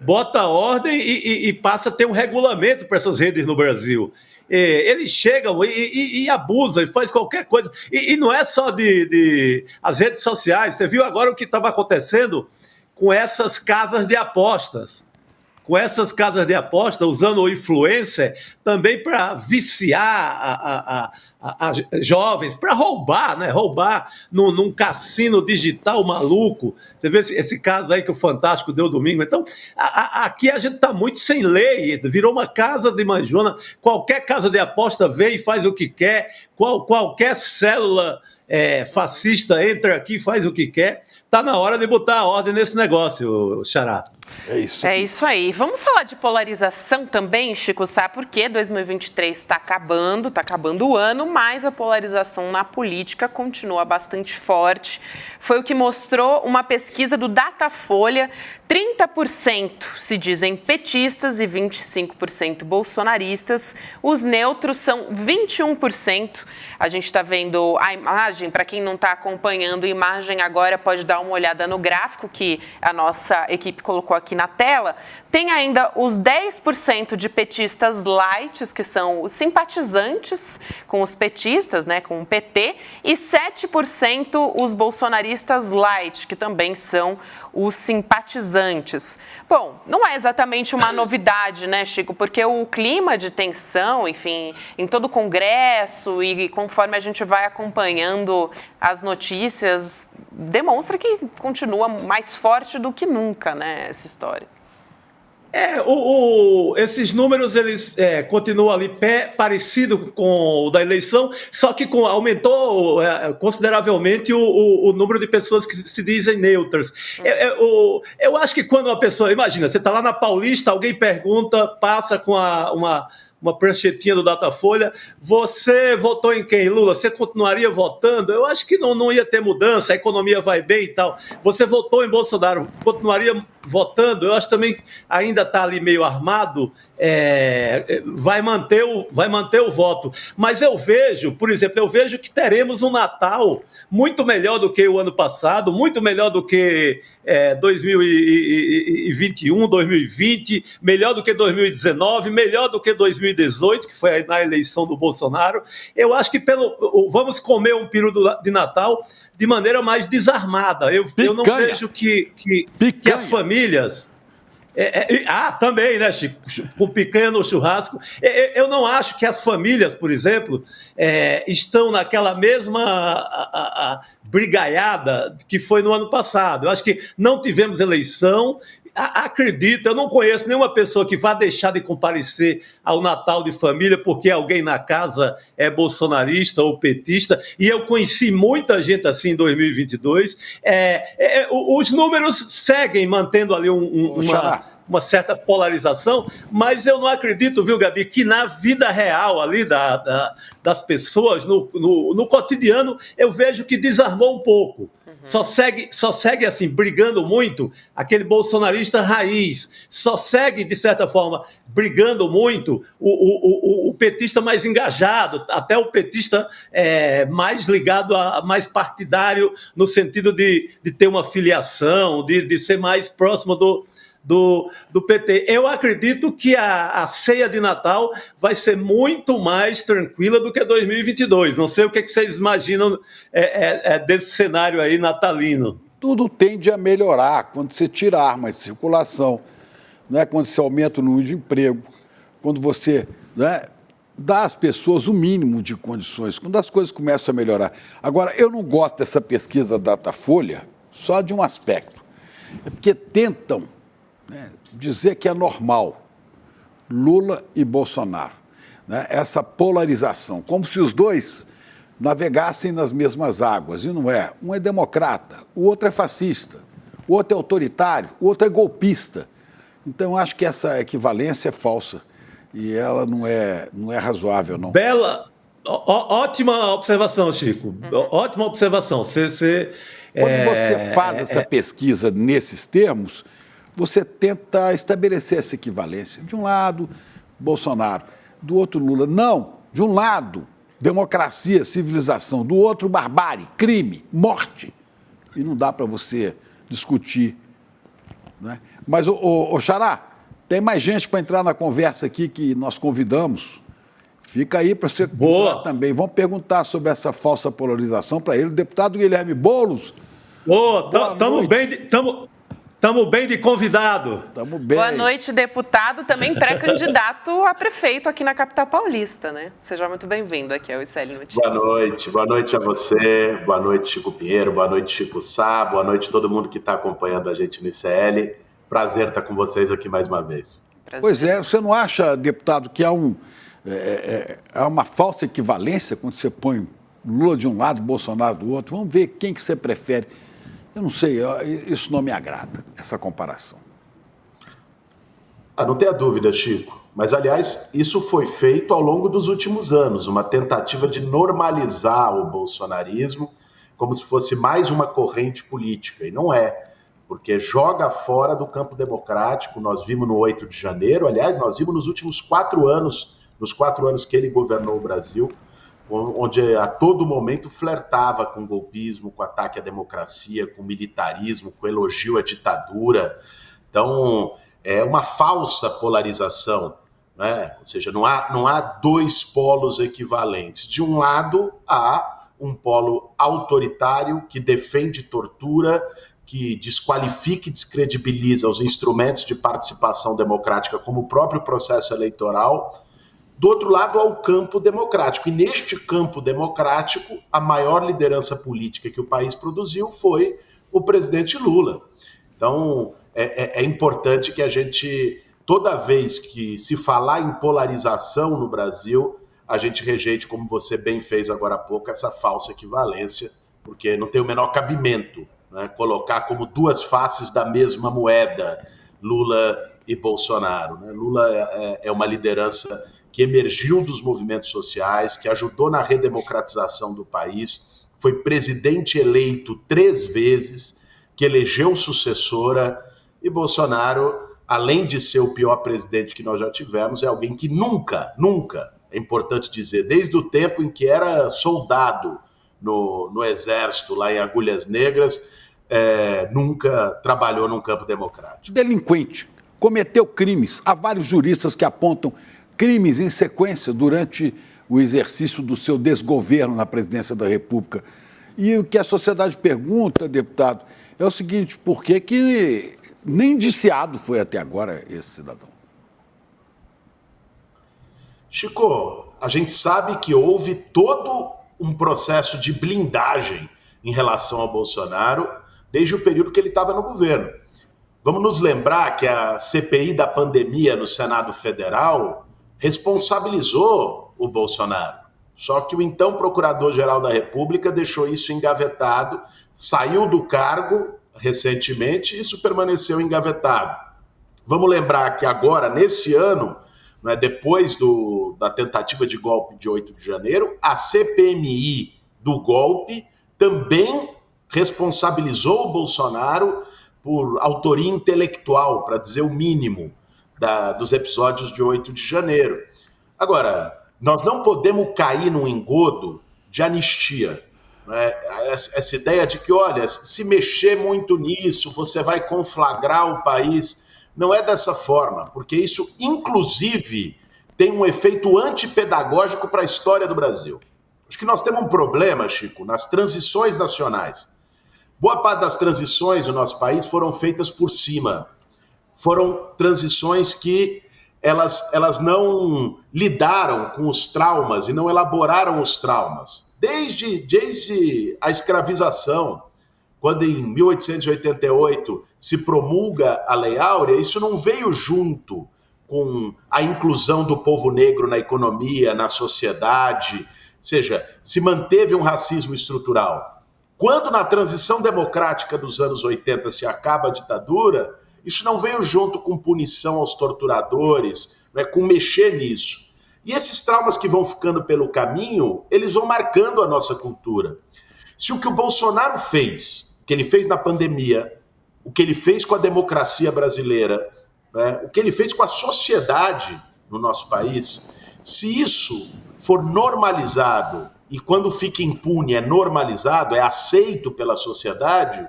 Bota ordem e passa a ter um regulamento para essas redes no Brasil. Eles chegam e abusam e faz qualquer coisa. E não é só as redes sociais. Você viu agora o que estava acontecendo com essas casas de apostas. Usando o influencer também para viciar a jovens, para roubar, né? Roubar num cassino digital maluco. Você vê esse caso aí que o Fantástico deu domingo. Então, aqui a gente está muito sem lei, virou uma casa de Mãe Joana. Qualquer casa de aposta vem e faz o que quer, qualquer célula fascista entra aqui e faz o que quer. Está na hora de botar a ordem nesse negócio, Xará. É isso aí. Vamos falar de polarização também, Chico Sá, porque 2023 está acabando o ano, mas a polarização na política continua bastante forte. Foi o que mostrou uma pesquisa do Datafolha. 30% se dizem petistas e 25% bolsonaristas. Os neutros são 21%. A gente está vendo a imagem, para quem não está acompanhando a imagem agora, pode dar uma olhada no gráfico que a nossa equipe colocou aqui na tela. Tem ainda os 10% de petistas light, que são os simpatizantes com os petistas, né, com o PT, e 7% os bolsonaristas light, que também são os simpatizantes. Bom, não é exatamente uma novidade, né, Chico? Porque o clima de tensão, enfim, em todo o Congresso e conforme a gente vai acompanhando as notícias, demonstra que que continua mais forte do que nunca, né, essa história. Esses números, eles continuam ali parecido com o da eleição, só que aumentou consideravelmente o número de pessoas que se dizem neutras. Eu acho que quando uma pessoa... Imagina, você está lá na Paulista, alguém pergunta, passa com uma pranchetinha do Datafolha, você votou em quem? Lula, você continuaria votando? Eu acho que não ia ter mudança, a economia vai bem e tal. Você votou em Bolsonaro, continuaria votando? Eu acho também ainda está ali meio armado, vai manter o voto. Mas eu vejo, por exemplo, que teremos um Natal muito melhor do que o ano passado, muito melhor do que 2021, 2020, melhor do que 2019, melhor do que 2018, que foi na eleição do Bolsonaro. Eu acho que vamos comer um período de Natal de maneira mais desarmada. Eu não vejo que as famílias... também, né, Chico? Com picanha no churrasco. Eu não acho que as famílias, por exemplo, estão naquela mesma brigaiada que foi no ano passado. Eu acho que não tivemos eleição. Acredito, eu não conheço nenhuma pessoa que vá deixar de comparecer ao Natal de família porque alguém na casa é bolsonarista ou petista, e eu conheci muita gente assim em 2022. Os números seguem mantendo ali uma certa polarização, mas eu não acredito, viu, Gabi, que na vida real ali das pessoas, no cotidiano, eu vejo que desarmou um pouco. Só segue assim, brigando muito, aquele bolsonarista raiz. Só segue, de certa forma, brigando muito o petista mais engajado, até o petista mais ligado, mais partidário, no sentido de ter uma filiação, de ser mais próximo do PT. Eu acredito que a ceia de Natal vai ser muito mais tranquila do que 2022. Não sei o que vocês imaginam desse cenário aí natalino. Tudo tende a melhorar quando você tira armas de circulação, né? Quando você aumenta o número de emprego, quando você, né, dá às pessoas o mínimo de condições, quando as coisas começam a melhorar. Agora, eu não gosto dessa pesquisa Datafolha só de um aspecto. É porque tentam dizer que é normal Lula e Bolsonaro, né? Essa polarização, como se os dois navegassem nas mesmas águas, e não é. Um é democrata, o outro é fascista, o outro é autoritário, o outro é golpista. Então, eu acho que essa equivalência é falsa e ela não é razoável, não. Ótima observação, Chico. Ótima observação. Quando você faz essa pesquisa nesses termos, você tenta estabelecer essa equivalência. De um lado, Bolsonaro, do outro, Lula. Não, de um lado, democracia, civilização, do outro, barbárie, crime, morte. E não dá para você discutir, né? Mas, Xará, tem mais gente para entrar na conversa aqui que nós convidamos. Fica aí para você entrar também. Vamos perguntar sobre essa falsa polarização para ele. O deputado Guilherme Boulos. Estamos bem de convidado. Estamos bem. Boa noite, deputado, também pré-candidato a prefeito aqui na capital paulista, né? Seja muito bem-vindo aqui ao ICL Notícias. Boa noite a você, boa noite, Chico Pinheiro, boa noite, Chico Sá, boa noite a todo mundo que está acompanhando a gente no ICL. Prazer estar com vocês aqui mais uma vez. Pois é, você não acha, deputado, que há uma falsa equivalência quando você põe Lula de um lado, Bolsonaro do outro? Vamos ver quem que você prefere. Eu não sei, isso não me agrada, essa comparação. Não tenha dúvida, Chico. Mas, aliás, isso foi feito ao longo dos últimos anos, uma tentativa de normalizar o bolsonarismo como se fosse mais uma corrente política. E não é, porque joga fora do campo democrático. Nós vimos no 8 de janeiro, aliás, nós vimos nos últimos 4 anos, nos 4 anos que ele governou o Brasil, onde a todo momento flertava com golpismo, com ataque à democracia, com militarismo, com elogio à ditadura. Então, é uma falsa polarização, né? Ou seja, não há dois polos equivalentes. De um lado, há um polo autoritário que defende tortura, que desqualifica e descredibiliza os instrumentos de participação democrática, como o próprio processo eleitoral. Do outro lado, há o campo democrático. E neste campo democrático, a maior liderança política que o país produziu foi o presidente Lula. Então, é importante que a gente, toda vez que se falar em polarização no Brasil, a gente rejeite, como você bem fez agora há pouco, essa falsa equivalência, porque não tem o menor cabimento, né, colocar como duas faces da mesma moeda Lula e Bolsonaro. Né? Lula é uma liderança que emergiu dos movimentos sociais, que ajudou na redemocratização do país, foi presidente eleito 3 vezes, que elegeu sucessora, e Bolsonaro, além de ser o pior presidente que nós já tivemos, é alguém que nunca, é importante dizer, desde o tempo em que era soldado no exército, lá em Agulhas Negras, nunca trabalhou num campo democrático. Delinquente, cometeu crimes. Há vários juristas que apontam crimes em sequência durante o exercício do seu desgoverno na presidência da República. E o que a sociedade pergunta, deputado, é o seguinte: por que nem indiciado foi até agora esse cidadão? Chico, a gente sabe que houve todo um processo de blindagem em relação ao Bolsonaro desde o período que ele estava no governo. Vamos nos lembrar que a CPI da pandemia no Senado Federal responsabilizou o Bolsonaro. Só que o então Procurador-Geral da República deixou isso engavetado, saiu do cargo recentemente e isso permaneceu engavetado. Vamos lembrar que agora, nesse ano, né, depois da tentativa de golpe de 8 de janeiro, a CPMI do golpe também responsabilizou o Bolsonaro por autoria intelectual, para dizer o mínimo, dos episódios de 8 de janeiro. Agora, nós não podemos cair num engodo de anistia. Né? Essa ideia de que, olha, se mexer muito nisso, você vai conflagrar o país. Não é dessa forma, porque isso, inclusive, tem um efeito antipedagógico para a história do Brasil. Acho que nós temos um problema, Chico, nas transições nacionais. Boa parte das transições no nosso país foram feitas por cima. Foram transições que elas não lidaram com os traumas e não elaboraram os traumas. Desde a escravização, quando em 1888 se promulga a Lei Áurea, isso não veio junto com a inclusão do povo negro na economia, na sociedade, ou seja, se manteve um racismo estrutural. Quando na transição democrática dos anos 80 se acaba a ditadura, isso não veio junto com punição aos torturadores, né, com mexer nisso. E esses traumas que vão ficando pelo caminho, eles vão marcando a nossa cultura. Se o que o Bolsonaro fez, o que ele fez na pandemia, o que ele fez com a democracia brasileira, né, o que ele fez com a sociedade no nosso país, se isso for normalizado, e quando fica impune é normalizado, é aceito pela sociedade,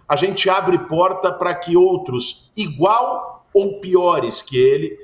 a gente abre porta para que outros, igual ou piores que ele,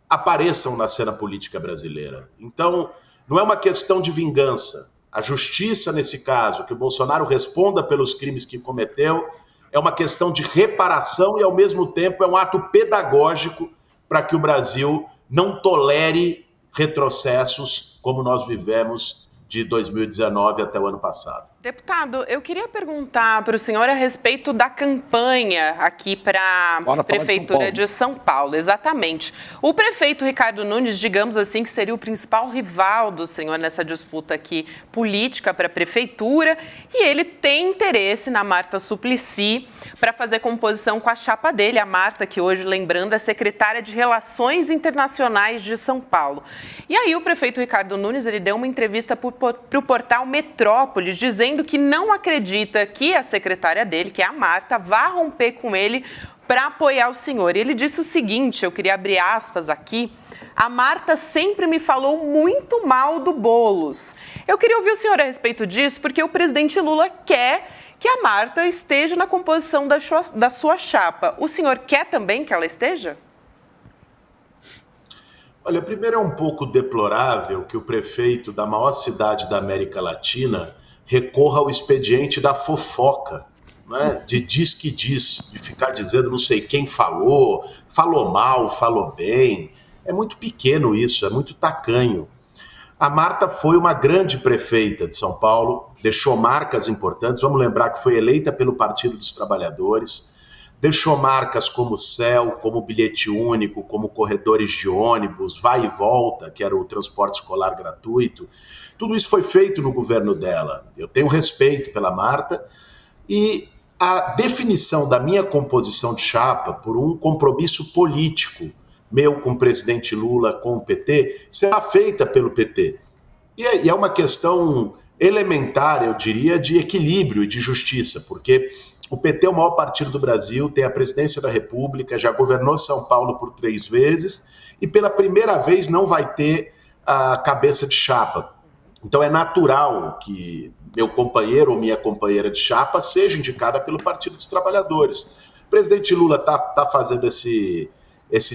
apareçam na cena política brasileira. Então, não é uma questão de vingança. A justiça, nesse caso, que o Bolsonaro responda pelos crimes que cometeu, é uma questão de reparação e, ao mesmo tempo, é um ato pedagógico para que o Brasil não tolere retrocessos como nós vivemos de 2019 até o ano passado. Deputado, eu queria perguntar para o senhor a respeito da campanha aqui para a Prefeitura de São Paulo. Exatamente. O prefeito Ricardo Nunes, digamos assim, que seria o principal rival do senhor nessa disputa aqui política para a Prefeitura, e ele tem interesse na Marta Suplicy para fazer composição com a chapa dele, a Marta, que hoje, lembrando, é secretária de Relações Internacionais de São Paulo. E aí o prefeito Ricardo Nunes, ele deu uma entrevista para o portal Metrópolis, dizendo que não acredita que a secretária dele, que é a Marta, vá romper com ele para apoiar o senhor. E ele disse o seguinte, eu queria abrir aspas aqui: a Marta sempre me falou muito mal do Boulos. Eu queria ouvir o senhor a respeito disso, porque o presidente Lula quer que a Marta esteja na composição da sua chapa. O senhor quer também que ela esteja? Olha, primeiro é um pouco deplorável que o prefeito da maior cidade da América Latina recorra ao expediente da fofoca, né? De diz que diz, de ficar dizendo não sei quem falou mal, falou bem. É muito pequeno isso, é muito tacanho. A Marta foi uma grande prefeita de São Paulo, deixou marcas importantes. Vamos lembrar que foi eleita pelo Partido dos Trabalhadores, deixou marcas como CEL, como bilhete único, como corredores de ônibus, vai e volta, que era o transporte escolar gratuito. Tudo isso foi feito no governo dela. Eu tenho respeito pela Marta e a definição da minha composição de chapa por um compromisso político meu com o presidente Lula, com o PT, será feita pelo PT. E é uma questão elementar, eu diria, de equilíbrio e de justiça, porque o PT é o maior partido do Brasil, tem a presidência da República, já governou São Paulo por 3 vezes e pela primeira vez não vai ter a cabeça de chapa. Então é natural que meu companheiro ou minha companheira de chapa seja indicada pelo Partido dos Trabalhadores. O presidente Lula está fazendo esse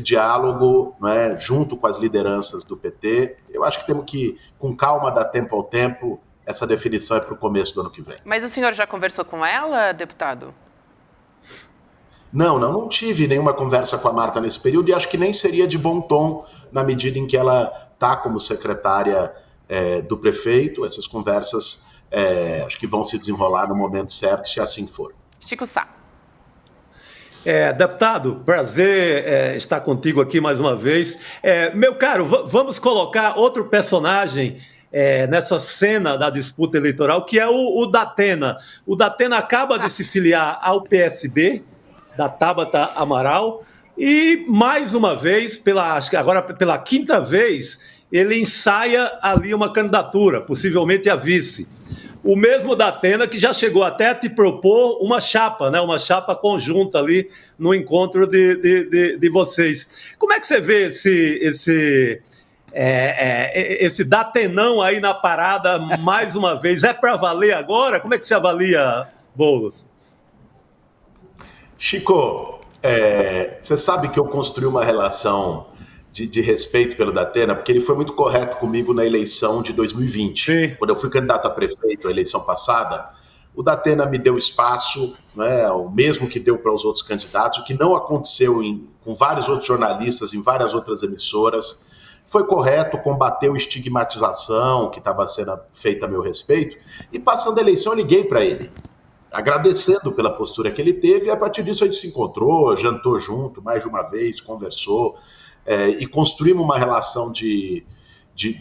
diálogo, né, junto com as lideranças do PT. Eu acho que temos que, com calma, dar tempo ao tempo. Essa definição é para o começo do ano que vem. Mas o senhor já conversou com ela, deputado? Não tive nenhuma conversa com a Marta nesse período e acho que nem seria de bom tom na medida em que ela está como secretária do prefeito. Essas conversas acho que vão se desenrolar no momento certo, se assim for. Chico Sá. Deputado, prazer estar contigo aqui mais uma vez. Meu caro, vamos colocar outro personagem nessa cena da disputa eleitoral, que é o Datena. O Datena acaba de se filiar ao PSB, da Tabata Amaral, e mais uma vez, agora pela 5ª vez, ele ensaia ali uma candidatura, possivelmente a vice. O mesmo Datena que já chegou até a te propor uma chapa, né? Uma chapa conjunta ali no encontro de vocês. Como é que você vê esse Datenão aí na parada mais uma vez? É para valer agora? Como é que você avalia, Boulos? Chico, você sabe que eu construí uma relação de respeito pelo Datena, porque ele foi muito correto comigo na eleição de 2020. Sim. Quando eu fui candidato a prefeito, a eleição passada, o Datena me deu espaço, né, o mesmo que deu para os outros candidatos, o que não aconteceu com vários outros jornalistas em várias outras emissoras. Foi correto, combateu estigmatização que estava sendo feita a meu respeito, e passando a eleição eu liguei para ele, agradecendo pela postura que ele teve, e a partir disso a gente se encontrou, jantou junto mais de uma vez, conversou, e construímos uma relação de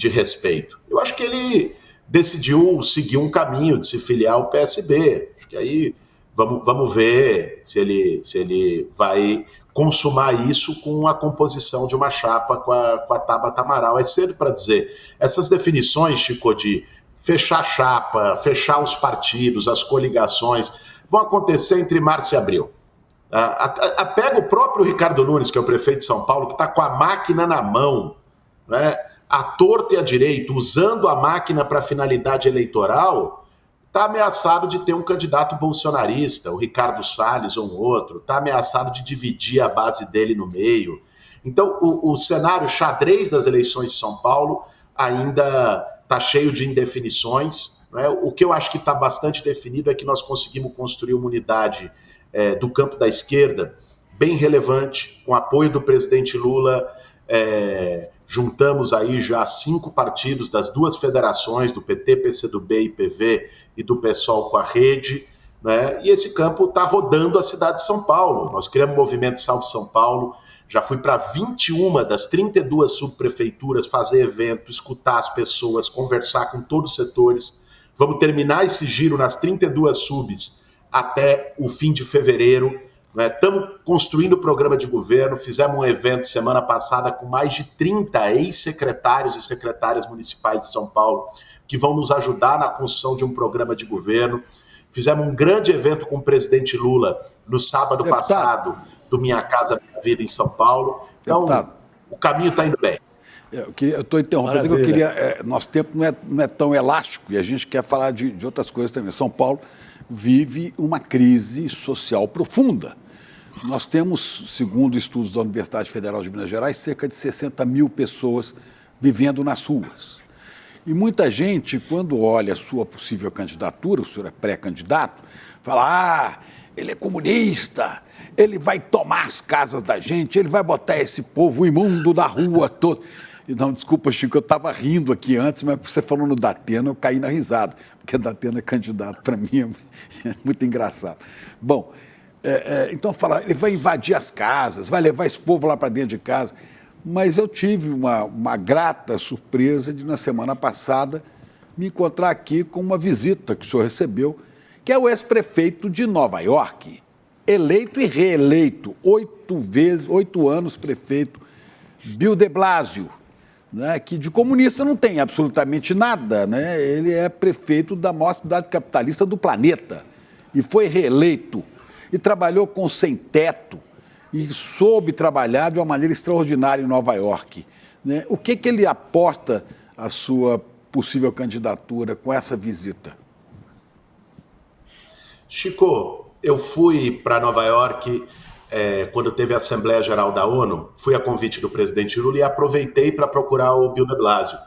respeito. Eu acho que ele decidiu seguir um caminho de se filiar ao PSB. Acho que aí vamos ver se ele vai consumar isso com a composição de uma chapa com a Tabata Amaral. É cedo para dizer. Essas definições, Chico, de fechar chapa, fechar os partidos, as coligações, vão acontecer entre março e abril. Pega o próprio Ricardo Nunes, que é o prefeito de São Paulo, que está com a máquina na mão, né, à torta e à direita, usando a máquina para finalidade eleitoral, está ameaçado de ter um candidato bolsonarista, o Ricardo Salles ou um outro, está ameaçado de dividir a base dele no meio. Então, o cenário xadrez das eleições de São Paulo ainda está cheio de indefinições, né? O que eu acho que está bastante definido é que nós conseguimos construir uma unidade do campo da esquerda, bem relevante, com apoio do presidente Lula. Juntamos aí já 5 partidos das 2 federações, do PT, PCdoB e PV, e do PSOL com a rede, né? E esse campo está rodando a cidade de São Paulo. Nós criamos o movimento Salve São Paulo, já fui para 21 das 32 subprefeituras fazer evento, escutar as pessoas, conversar com todos os setores. Vamos terminar esse giro nas 32 subs até o fim de fevereiro. Estamos construindo o programa de governo, fizemos um evento semana passada com mais de 30 ex-secretários e secretárias municipais de São Paulo que vão nos ajudar na construção de um programa de governo. Fizemos um grande evento com o presidente Lula no sábado passado, do Minha Casa Minha Vida em São Paulo. Então, o caminho está indo bem. Eu estou interrompendo, porque eu queria. Nosso tempo não é tão elástico e a gente quer falar de outras coisas também. São Paulo vive uma crise social profunda. Nós temos, segundo estudos da Universidade Federal de Minas Gerais, cerca de 60 mil pessoas vivendo nas ruas. E muita gente, quando olha a sua possível candidatura, o senhor é pré-candidato, fala, ele é comunista, ele vai tomar as casas da gente, ele vai botar esse povo imundo da rua todo. Não, desculpa, Chico, eu estava rindo aqui antes, mas você falou no Datena, eu caí na risada, porque Datena é candidato, para mim é muito engraçado. Bom, então fala, ele vai invadir as casas, vai levar esse povo lá para dentro de casa, mas eu tive uma grata surpresa de, na semana passada, me encontrar aqui com uma visita que o senhor recebeu, que é o ex-prefeito de Nova York, eleito e reeleito, 8 anos prefeito, Bill de Blasio, né, que de comunista não tem absolutamente nada, né? Ele é prefeito da maior cidade capitalista do planeta e foi reeleito e trabalhou com sem-teto e soube trabalhar de uma maneira extraordinária em Nova York, né? O que ele aporta à sua possível candidatura com essa visita? Chico, eu fui para Nova York quando teve a Assembleia Geral da ONU, fui a convite do presidente Lula e aproveitei para procurar o Bill de Blasio.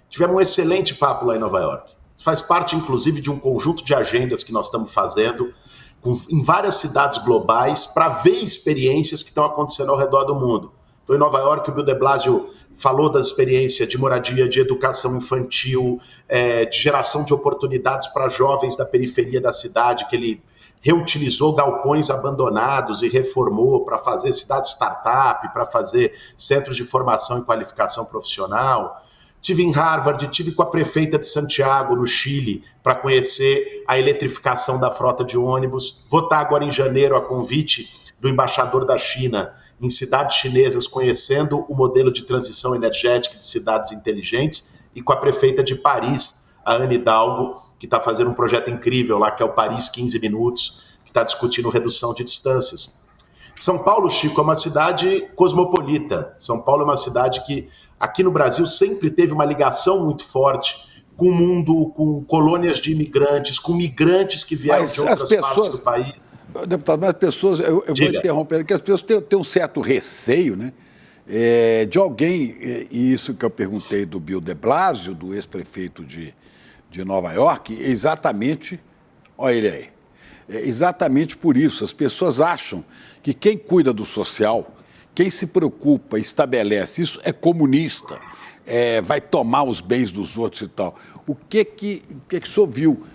Tivemos um excelente papo lá em Nova York. Faz parte, inclusive, de um conjunto de agendas que nós estamos fazendo em várias cidades globais para ver experiências que estão acontecendo ao redor do mundo. Então, em Nova York, o Bill de Blasio falou das experiências de moradia, de educação infantil, de geração de oportunidades para jovens da periferia da cidade, que ele reutilizou galpões abandonados e reformou para fazer cidade startup, para fazer centros de formação e qualificação profissional. Tive em Harvard, tive com a prefeita de Santiago, no Chile, para conhecer a eletrificação da frota de ônibus. Vou estar agora em janeiro a convite do embaixador da China em cidades chinesas, conhecendo o modelo de transição energética de cidades inteligentes, e com a prefeita de Paris, a Anne Hidalgo, que está fazendo um projeto incrível lá, que é o Paris 15 Minutos, que está discutindo redução de distâncias. São Paulo, Chico, é uma cidade cosmopolita. São Paulo é uma cidade que, aqui no Brasil, sempre teve uma ligação muito forte com o mundo, com colônias de imigrantes, com migrantes que vieram de outras partes do país. Deputado, mas as pessoas, eu vou interromper, porque as pessoas têm um certo receio, né, de alguém, e isso que eu perguntei do Bill de Blasio, do ex-prefeito de Nova York, exatamente, olha ele aí, exatamente por isso, as pessoas acham que quem cuida do social, quem se preocupa, estabelece isso, é comunista, vai tomar os bens dos outros e tal. O que o senhor viu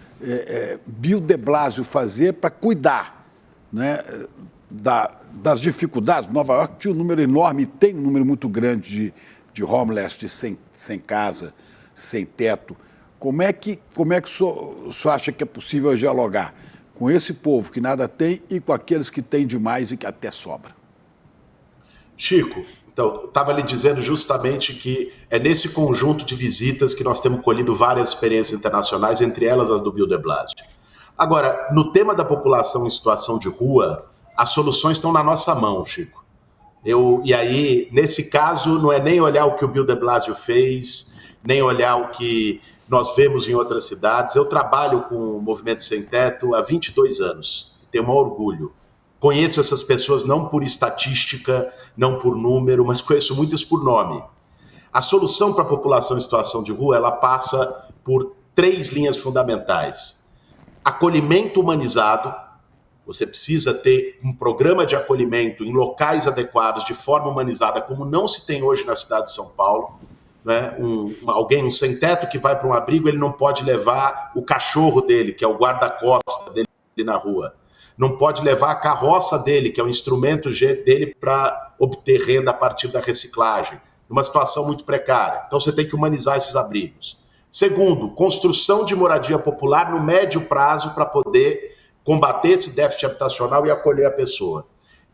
Bill de Blasio fazer para cuidar, né, das dificuldades? Nova York tinha um número enorme, tem um número muito grande de homeless, de sem casa, sem teto. Como é que o senhor acha que é possível dialogar com esse povo que nada tem e com aqueles que têm demais e que até sobra? Chico, então, eu estava lhe dizendo justamente que é nesse conjunto de visitas que nós temos colhido várias experiências internacionais, entre elas as do Bill de Blasio. Agora, no tema da população em situação de rua, as soluções estão na nossa mão, Chico. E aí, nesse caso, não é nem olhar o que o Bill de Blasio fez, nem olhar o que nós vemos em outras cidades. Eu trabalho com o Movimento Sem Teto há 22 anos, tenho um orgulho. Conheço essas pessoas não por estatística, não por número, mas conheço muitas por nome. A solução para a população em situação de rua, ela passa por 3 linhas fundamentais. Acolhimento humanizado, você precisa ter um programa de acolhimento em locais adequados, de forma humanizada, como não se tem hoje na cidade de São Paulo. Né? Um sem-teto que vai para um abrigo, ele não pode levar o cachorro dele, que é o guarda-costas dele na rua. Não pode levar a carroça dele, que é o instrumento dele para obter renda a partir da reciclagem, numa situação muito precária. Então você tem que humanizar esses abrigos. Segundo, construção de moradia popular no médio prazo para poder combater esse déficit habitacional e acolher a pessoa.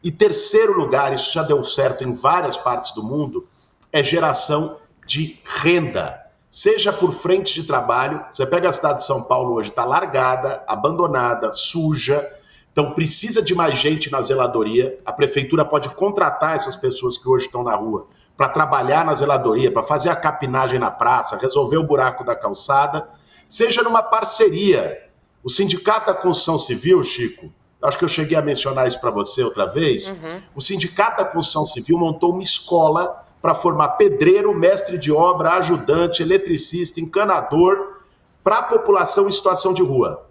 E terceiro lugar, isso já deu certo em várias partes do mundo, é geração de renda, seja por frente de trabalho. Você pega a cidade de São Paulo hoje, está largada, abandonada, suja, então precisa de mais gente na zeladoria. A prefeitura pode contratar essas pessoas que hoje estão na rua para trabalhar na zeladoria, para fazer a capinagem na praça, resolver o buraco da calçada, seja numa parceria. O Sindicato da Construção Civil, Chico, acho que eu cheguei a mencionar isso para você outra vez, o Sindicato da Construção Civil montou uma escola para formar pedreiro, mestre de obra, ajudante, eletricista, encanador para a população em situação de rua.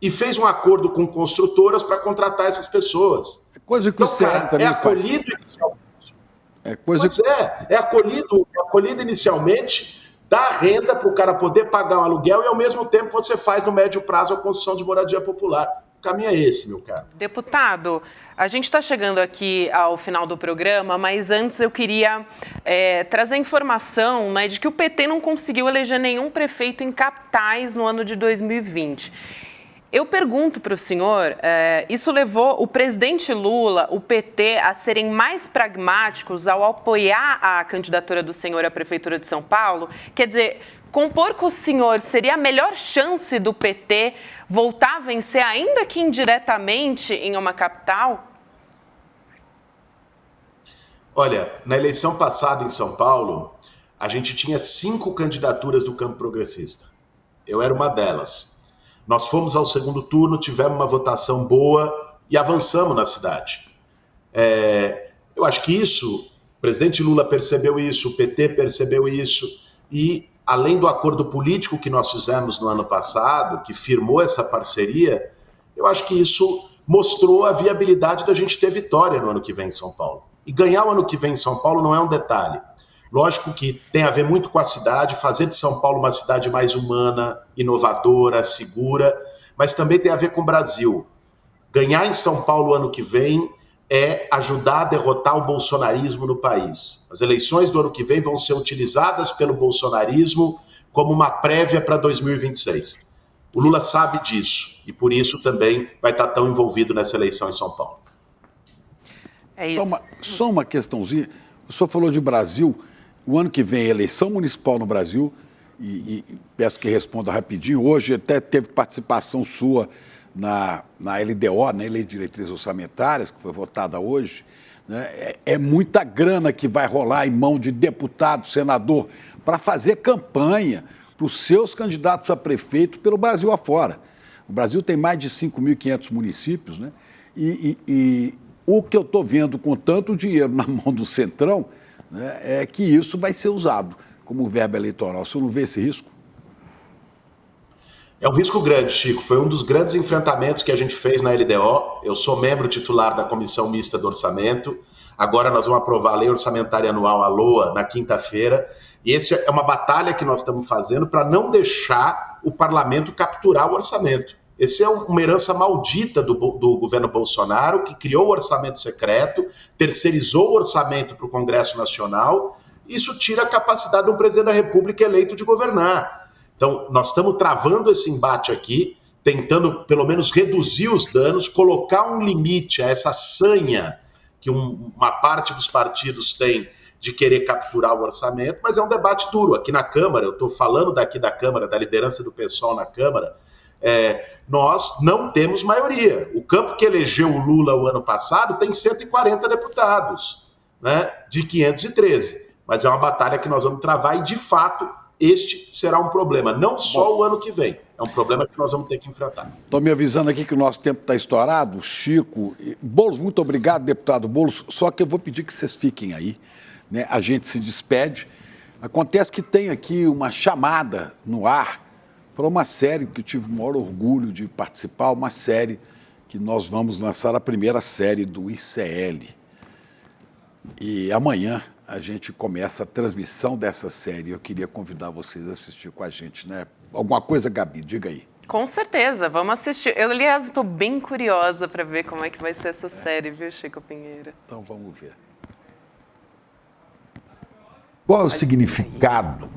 E fez um acordo com construtoras para contratar essas pessoas. É coisa que o CR também é acolhido inicialmente. É acolhido acolhida inicialmente dá renda para o cara poder pagar um aluguel e, ao mesmo tempo, você faz no médio prazo a construção de moradia popular. O caminho é esse, meu caro. Deputado, a gente está chegando aqui ao final do programa, mas antes eu queria trazer informação, né, de que o PT não conseguiu eleger nenhum prefeito em capitais no ano de 2020. Eu pergunto para o senhor, isso levou o presidente Lula, o PT, a serem mais pragmáticos ao apoiar a candidatura do senhor à Prefeitura de São Paulo? Quer dizer, compor com o senhor seria a melhor chance do PT voltar a vencer, ainda que indiretamente, em uma capital? Olha, na eleição passada em São Paulo, a gente tinha 5 candidaturas do campo progressista. Eu era uma delas. Nós fomos ao segundo turno, tivemos uma votação boa e avançamos na cidade. Eu acho que isso, o presidente Lula percebeu isso, o PT percebeu isso, e além do acordo político que nós fizemos no ano passado, que firmou essa parceria, eu acho que isso mostrou a viabilidade da gente ter vitória no ano que vem em São Paulo. E ganhar o ano que vem em São Paulo não é um detalhe. Lógico que tem a ver muito com a cidade, fazer de São Paulo uma cidade mais humana, inovadora, segura, mas também tem a ver com o Brasil. Ganhar em São Paulo ano que vem é ajudar a derrotar o bolsonarismo no país. As eleições do ano que vem vão ser utilizadas pelo bolsonarismo como uma prévia para 2026. O Lula sabe disso e por isso também vai estar tão envolvido nessa eleição em São Paulo. É isso. Só uma questãozinha. O senhor falou de Brasil. O ano que vem é eleição municipal no Brasil, e peço que responda rapidinho. Hoje até teve participação sua na LDO, né, Lei de Diretrizes Orçamentárias, que foi votada hoje. Né? É muita grana que vai rolar em mão de deputado, senador, para fazer campanha para os seus candidatos a prefeito pelo Brasil afora. O Brasil tem mais de 5.500 municípios, né? E o que eu estou vendo com tanto dinheiro na mão do Centrão, né, é que isso vai ser usado como verba eleitoral. O senhor não vê esse risco? É um risco grande, Chico. Foi um dos grandes enfrentamentos que a gente fez na LDO. Eu sou membro titular da Comissão Mista do Orçamento. Agora nós vamos aprovar a Lei Orçamentária Anual, a LOA, na quinta-feira. E essa é uma batalha que nós estamos fazendo para não deixar o parlamento capturar o orçamento. Essa é uma herança maldita do governo Bolsonaro, que criou o orçamento secreto, terceirizou o orçamento para o Congresso Nacional. Isso tira a capacidade do presidente da República eleito de governar. Então, nós estamos travando esse embate aqui, tentando pelo menos reduzir os danos, colocar um limite a essa sanha que uma parte dos partidos tem de querer capturar o orçamento, mas é um debate duro. Aqui na Câmara, eu estou falando daqui da Câmara, da liderança do PSOL na Câmara, nós não temos maioria. O campo que elegeu o Lula o ano passado tem 140 deputados, né, de 513. Mas é uma batalha que nós vamos travar e, de fato, este será um problema. Não só o ano que vem. É um problema que nós vamos ter que enfrentar. Estou me avisando aqui que o nosso tempo está estourado. Chico, Boulos, muito obrigado, deputado Boulos. Só que eu vou pedir que vocês fiquem aí, né? A gente se despede. Acontece que tem aqui uma chamada no ar para uma série que eu tive o maior orgulho de participar, uma série que nós vamos lançar, a primeira série do ICL. E amanhã a gente começa a transmissão dessa série. Eu queria convidar vocês a assistir com a gente, né? Alguma coisa, Gabi? Diga aí. Com certeza, vamos assistir. Eu, aliás, estou bem curiosa para ver como é que vai ser essa série, viu, Chico Pinheiro? Então vamos ver. Qual é o significado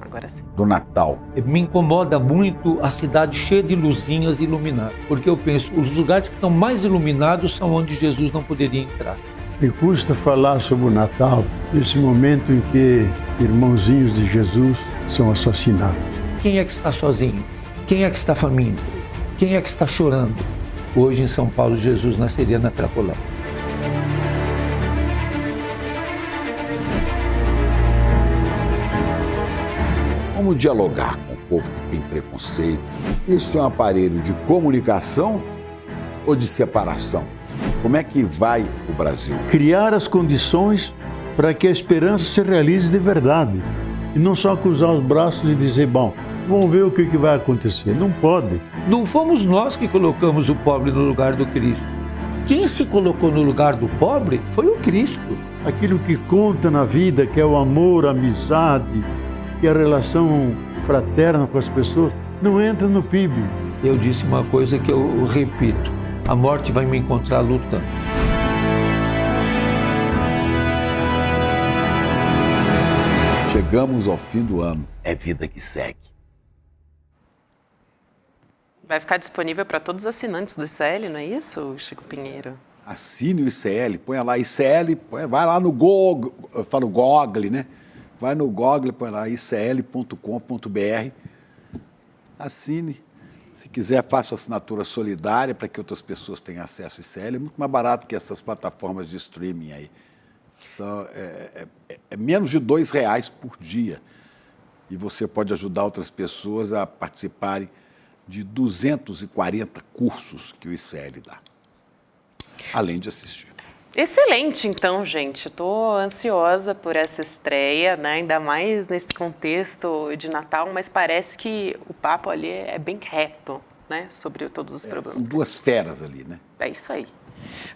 do Natal? Me incomoda muito a cidade cheia de luzinhas iluminadas, porque eu penso, os lugares que estão mais iluminados são onde Jesus não poderia entrar. Me custa falar sobre o Natal, nesse momento em que irmãozinhos de Jesus são assassinados. Quem é que está sozinho? Quem é que está faminto? Quem é que está chorando? Hoje em São Paulo, Jesus nasceria na Cracolândia. Vamos dialogar com o povo que tem preconceito. Isso é um aparelho de comunicação ou de separação? Como é que vai o Brasil? Criar as condições para que a esperança se realize de verdade. E não só cruzar os braços e dizer, bom, vamos ver o que vai acontecer. Não pode. Não fomos nós que colocamos o pobre no lugar do Cristo. quem se colocou no lugar do pobre foi o Cristo. Aquilo que conta na vida, que é o amor, a amizade, que é a relação fraterna com as pessoas, não entra no PIB. Eu disse uma coisa que eu repito: a morte vai me encontrar lutando. Chegamos ao fim do ano. É vida que segue. Vai ficar disponível para todos os assinantes do ICL, não é isso, Chico Pinheiro? Assine o ICL, põe lá ICL, vai lá no Google, eu falo Google, né? Vai no Google, põe lá icl.com.br, assine. Se quiser, faça assinatura solidária para que outras pessoas tenham acesso ao ICL. É muito mais barato que essas plataformas de streaming aí. É menos de R$2 por dia. E você pode ajudar outras pessoas a participarem de 240 cursos que o ICL dá, além de assistir. Excelente, então, gente. Estou ansiosa por essa estreia, né? Ainda mais nesse contexto de Natal, mas parece que o papo ali é bem reto, né? Sobre todos os problemas. São duas feras ali, né? É isso aí.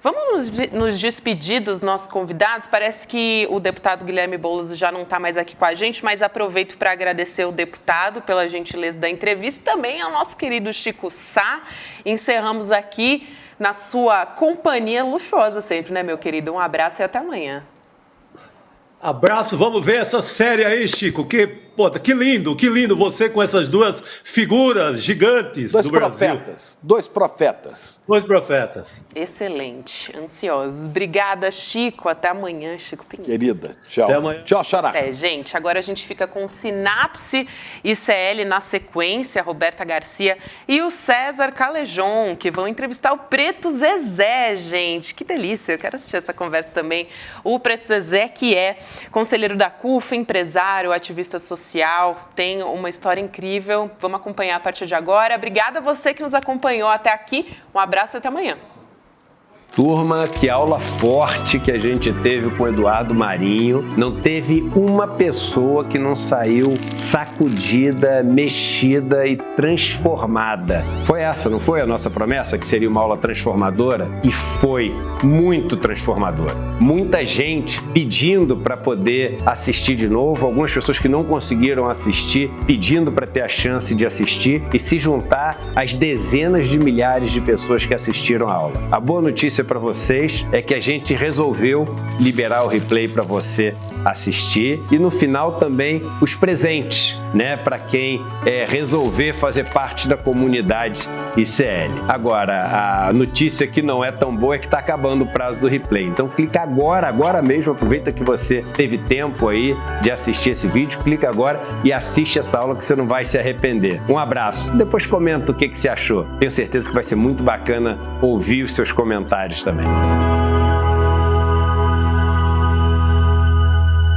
Vamos nos despedir dos nossos convidados. Parece que o deputado Guilherme Boulos já não está mais aqui com a gente, mas aproveito para agradecer o deputado pela gentileza da entrevista e também ao nosso querido Chico Sá. Encerramos aqui na sua companhia luxuosa sempre, né, meu querido? Um abraço e até amanhã. Abraço, vamos ver essa série aí, Chico. Que lindo você com essas duas figuras gigantes do Brasil. Dois profetas. Excelente, ansiosos. Obrigada, Chico. Até amanhã, Chico Pinheiro. Querida, tchau. Até amanhã. Tchau, Xará. Até, gente. Agora a gente fica com Sinapse ICL na sequência, a Roberta Garcia e o César Calejon, que vão entrevistar o Preto Zezé, gente. Que delícia, eu quero assistir essa conversa também. O Preto Zezé, que é conselheiro da CUFA, empresário, ativista social, tem uma história incrível. Vamos acompanhar a partir de agora. Obrigada a você que nos acompanhou até aqui. Um abraço e até amanhã. Turma, que aula forte que a gente teve com o Eduardo Marinho. Não teve uma pessoa que não saiu sacudida, mexida e transformada. Foi essa, não foi a nossa promessa, que seria uma aula transformadora? E foi muito transformadora. Muita gente pedindo para poder assistir de novo, algumas pessoas que não conseguiram assistir, pedindo para ter a chance de assistir e se juntar às dezenas de milhares de pessoas que assistiram a aula. A boa notícia para vocês é que a gente resolveu liberar o replay para você assistir e no final também os presentes, né, para quem resolver fazer parte da comunidade ICL. Agora, a notícia que não é tão boa é que está acabando o prazo do replay. Então clica agora mesmo, aproveita que você teve tempo aí de assistir esse vídeo, clica agora e assiste essa aula que você não vai se arrepender. Um abraço. Depois comenta o que você achou. Tenho certeza que vai ser muito bacana ouvir os seus comentários também.